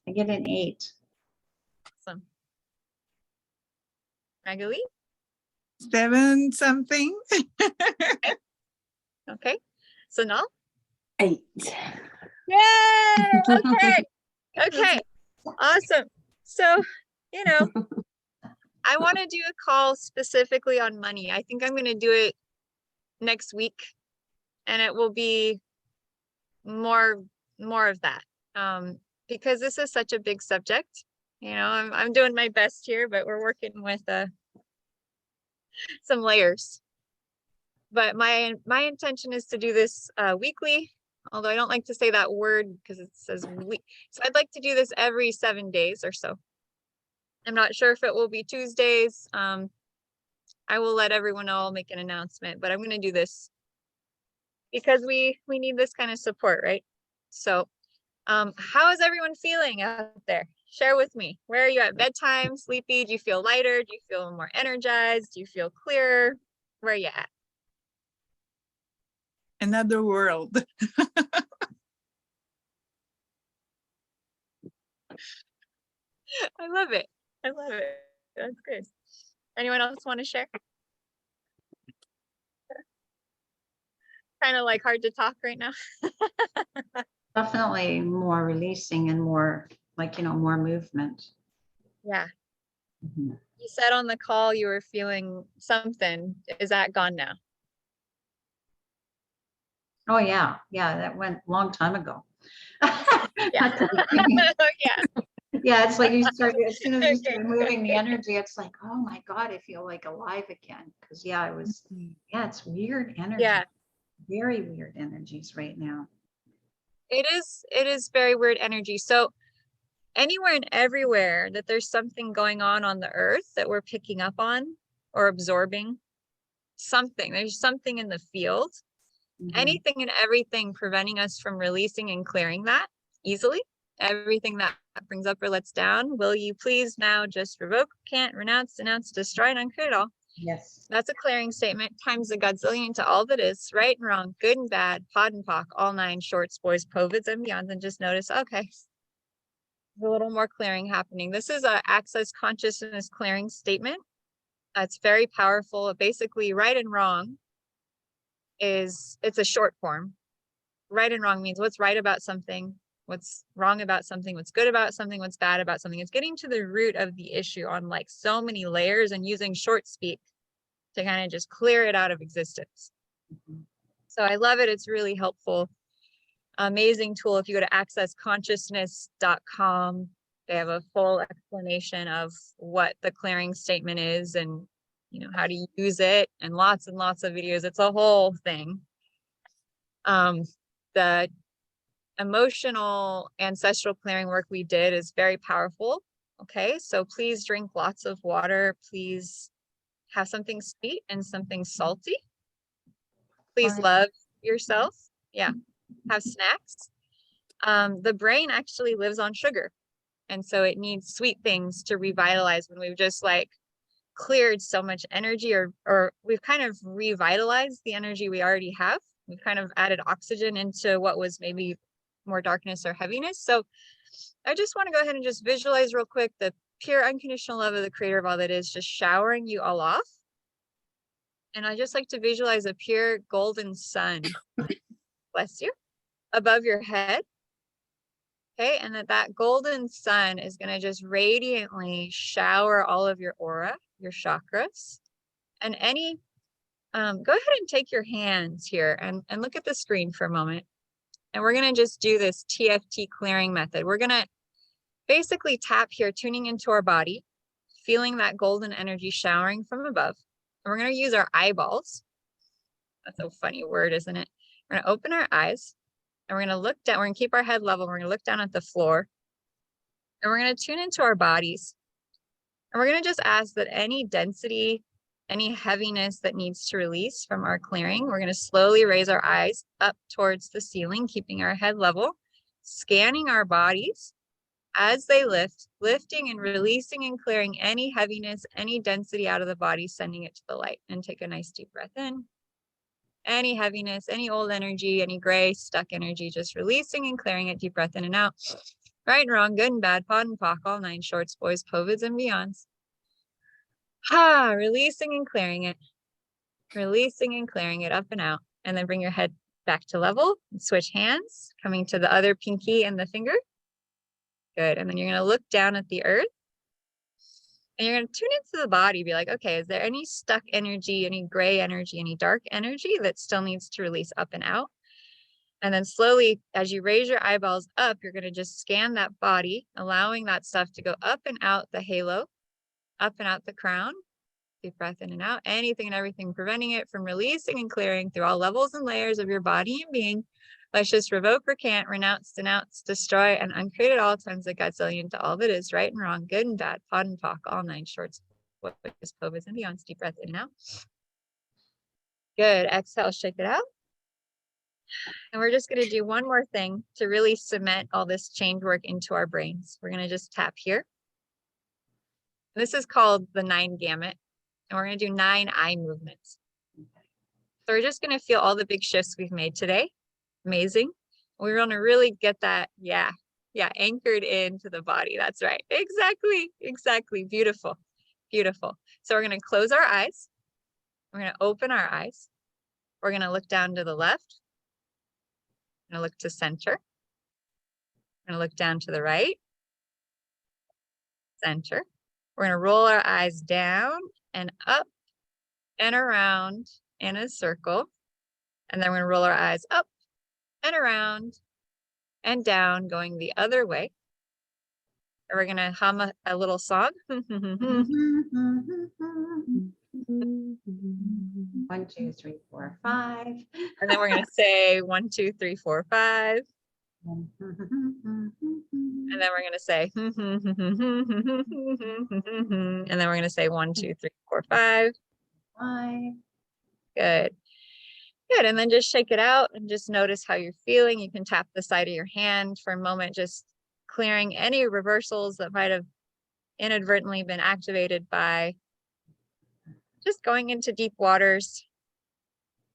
I get an 8. Awesome. Magali? 7 something. Okay. Sonal? 8. Yay! Okay. Okay. Awesome. So, I want to do a call specifically on money. I think I'm going to do it next week, and it will be more of that. Because this is such a big subject. I'm doing my best here, but we're working with some layers. But my intention is to do this weekly, although I don't like to say that word because it says week. So I'd like to do this every 7 days or so. I'm not sure if it will be Tuesdays. I will let everyone know. I'll make an announcement, but I'm going to do this because we need this kind of support, right? So how is everyone feeling out there? Share with me. Where are you at bedtime? Sleepy? Do you feel lighter? Do you feel more energized? Do you feel clearer? Where are you at? Another world. I love it. I love it. That's good. Anyone else want to share? Kind of like hard to talk right now. Definitely more releasing and more more movement. Yeah. Mm-hmm. You said on the call you were feeling something. Is that gone now? Oh yeah. Yeah, that went a long time ago. Yeah. Oh, yeah. Yeah, it's like you start, as soon as you start moving the energy, it's like, oh my God, I feel like alive again. Because it's weird energy. Yeah. Very weird energies right now. It is very weird energy. So anywhere and everywhere that there's something going on the earth that we're picking up on or absorbing something, there's something in the field, anything and everything preventing us from releasing and clearing that easily, everything that brings up or lets down, will you please now just revoke, can't, renounce, denounce, destroy, and uncreate it all. Yes. That's a clearing statement times a godzillion to all that is, right and wrong, good and bad, pod and pock, all 9 shorts, boys, povids, and beyonds. And just notice, okay, there's a little more clearing happening. This is a access consciousness clearing statement. It's very powerful. Basically, right and wrong it's a short form. Right and wrong means what's right about something, what's wrong about something, what's good about something, what's bad about something. It's getting to the root of the issue on like so many layers and using short speak to kind of just clear it out of existence. So I love it. It's really helpful. Amazing tool. If you go to accessconsciousness.com, they have a full explanation of what the clearing statement is and, you know, how to use it, and lots of videos. It's a whole thing. The emotional ancestral clearing work we did is very powerful. Okay, so please drink lots of water. Please have something sweet and something salty. Please love yourself. Yeah, have snacks. The brain actually lives on sugar. And so it needs sweet things to revitalize when we've just like cleared so much energy, or we've kind of revitalized the energy we already have. We've kind of added oxygen into what was maybe more darkness or heaviness. So I just want to go ahead and just visualize real quick the pure unconditional love of the creator of all that is just showering you all off. And I just like to visualize a pure golden sun, bless you, above your head. Okay, and that golden sun is going to just radiantly shower all of your aura, your chakras, and any, go ahead and take your hands here and look at the screen for a moment. And we're going to just do this TFT clearing method. We're going to basically tap here, tuning into our body, feeling that golden energy showering from above. And we're going to use our eyeballs. That's a funny word, isn't it? We're going to open our eyes. And we're going to look down, we're going to keep our head level. We're going to look down at the floor. And we're going to tune into our bodies. And we're going to just ask that any density, any heaviness that needs to release from our clearing, we're going to slowly raise our eyes up towards the ceiling, keeping our head level, scanning our bodies as they lift, lifting and releasing and clearing any heaviness, any density out of the body, sending it to the light. And take a nice deep breath in. Any heaviness, any old energy, any gray, stuck energy, just releasing and clearing it. Deep breath in and out. Right and wrong, good and bad, pod and pock, all nine shorts, boys, covids, and beyonds. Releasing and clearing it. Releasing and clearing it up and out. And then bring your head back to level. Switch hands, coming to the other pinky and the finger. Good. And then you're going to look down at the earth. And you're going to tune into the body, be like, okay, is there any stuck energy, any gray energy, any dark energy that still needs to release up and out? And then slowly, as you raise your eyeballs up, you're going to just scan that body, allowing that stuff to go up and out the halo, up and out the crown. Deep breath in and out. Anything and everything preventing it from releasing and clearing through all levels and layers of your body and being. Let's just revoke, recant, renounce, denounce, destroy, and uncreate at all times the Godzillion to all that is right and wrong, good and bad, pod and pock, all nine shorts, what is covids and beyond. Deep breath in and out. Good. Exhale, shake it out. And we're just going to do one more thing to really cement all this change work into our brains. We're going to just tap here. This is called the 9 gamut. And we're going to do 9 eye movements. So we're just going to feel all the big shifts we've made today. Amazing. We're going to really get that, anchored into the body. That's right. Exactly. Beautiful. So we're going to close our eyes. We're going to open our eyes. We're going to look down to the left. We're going to look to center. We're going to look down to the right. Center. We're going to roll our eyes down and up and around in a circle. And then we're going to roll our eyes up and around and down, going the other way. And we're going to hum a little song. 1, 2, 3, 4, 5. And then we're going to say 1, 2, 3, 4, 5. And then we're going to say, and then we're going to say 1, 2, 3, 4, 5. 5. Good. And then just shake it out and just notice how you're feeling. You can tap the side of your hand for a moment, just clearing any reversals that might have inadvertently been activated by just going into deep waters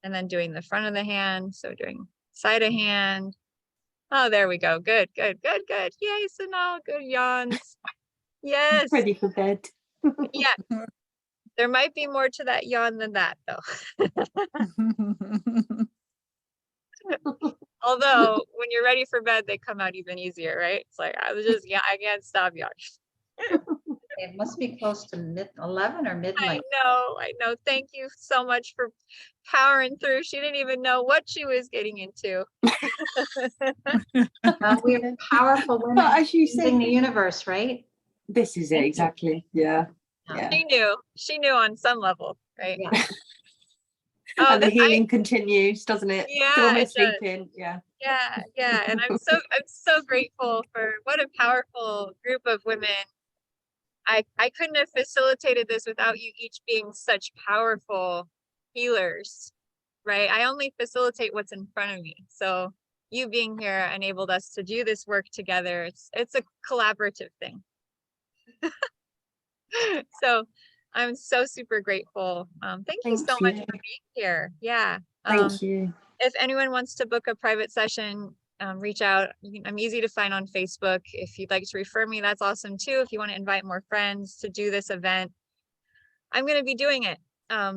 and then doing the front of the hand. So doing side of hand. Oh, there we go. Good. Yay, Sanal. Good yawns. Yes. Ready for bed. Yeah. There might be more to that yawn than that, though. Although, when you're ready for bed, they come out even easier, right? It's like, I can't stop yawning. It must be close to 11 or midnight. I know. Thank you so much for powering through. She didn't even know what she was getting into. We're powerful women as you say, in the universe, right? This is it, exactly. Yeah. She knew on some level, right? Yeah. And the healing continues, doesn't it? Yeah, Still it does. sleeping. Yeah. Yeah. And I'm so grateful for what a powerful group of women. I couldn't have facilitated this without you each being such powerful healers, right? I only facilitate what's in front of me. So you being here enabled us to do this work together. It's a collaborative thing. So I'm so super grateful. Thank you so much for being here. Yeah. Thank you. If anyone wants to book a private session, reach out. I'm easy to find on Facebook. If you'd like to refer me, that's awesome too. If you want to invite more friends to do this event, I'm going to be doing it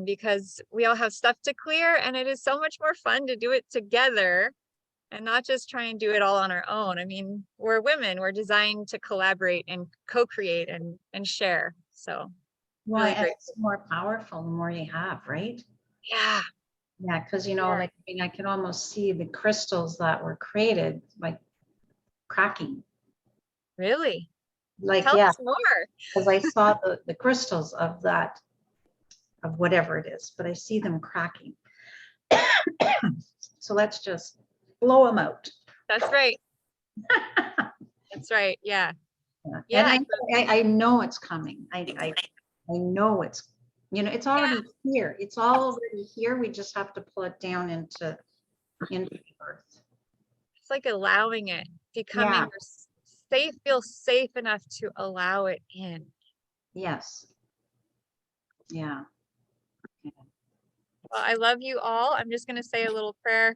because we all have stuff to clear, and it is so much more fun to do it together and not just try and do it all on our own. I mean, we're women, we're designed to collaborate and co-create and share. So Well, really and it's more powerful the more you have, right? Yeah. Yeah, because like I can almost see the crystals that were created like cracking. Really? Like, tell us more. Because I saw the crystals of that, of whatever it is, but I see them cracking. So let's just blow them out. That's right. That's right. Yeah. And I know it's coming. I know it's, it's already here. It's already here. We just have to pull it down into the earth. It's like allowing it, becoming safe, feel safe enough to allow it in. Yes. Yeah. Well, I love you all. I'm just going to say a little prayer.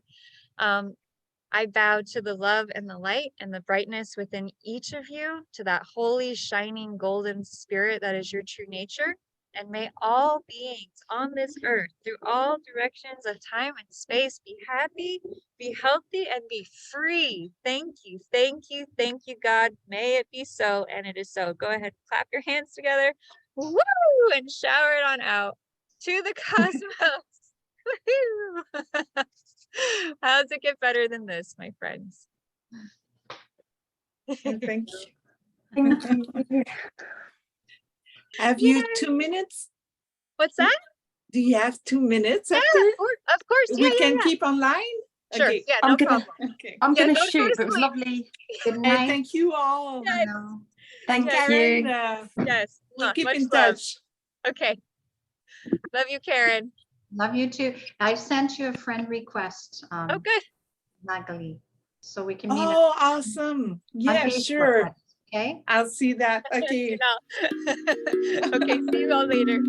I bow to the love and the light and the brightness within each of you, to that holy, shining, golden spirit that is your true nature. And may all beings on this earth, through all directions of time and space, be happy, be healthy, and be free. Thank you, thank you, thank you, God. May it be so, and it is so. Go ahead, clap your hands together, woo, and shower it on out to the cosmos. Woohoo! How does it get better than this, my friends? Thank you. Thank you. Have you 2 minutes? What's that? Do you have 2 minutes? Yeah, after? of course. We can keep online? Sure. Okay. Yeah, no problem. Okay. I'm going to go shoot, to but it was sleep. lovely. Good night. And thank you all. Yes. Thank Yes. you. And, Yes. we'll keep much in love. touch. Okay. Love you, Karen. Love you too. I sent you a friend request, Oh, good. Magali, so we can meet. Oh, awesome. Yeah, Facebook, sure. Okay. I'll see that. Okay. Okay, see you all later.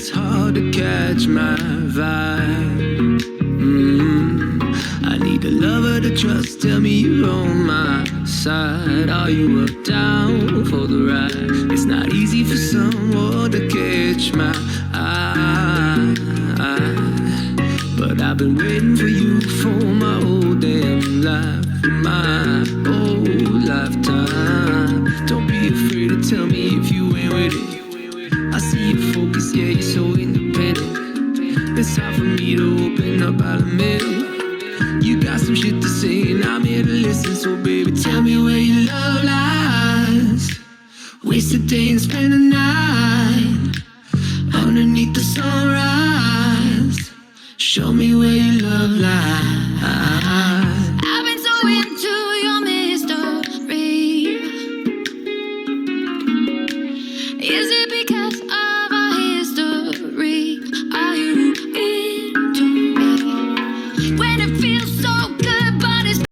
it's hard to catch my vibe. I need a lover to trust, tell me you're on my side. Are you up, down for the ride? It's not easy for someone to catch my eye, but I've been waiting for you for my whole damn life, my whole lifetime. Don't be afraid to tell me if you ain't with it. I see you focus, yeah, you're so independent. It's hard for me to open up out of the middle. You got some shit to say and I'm here to listen. So baby, tell me where your love lies. Waste a day and spend the night.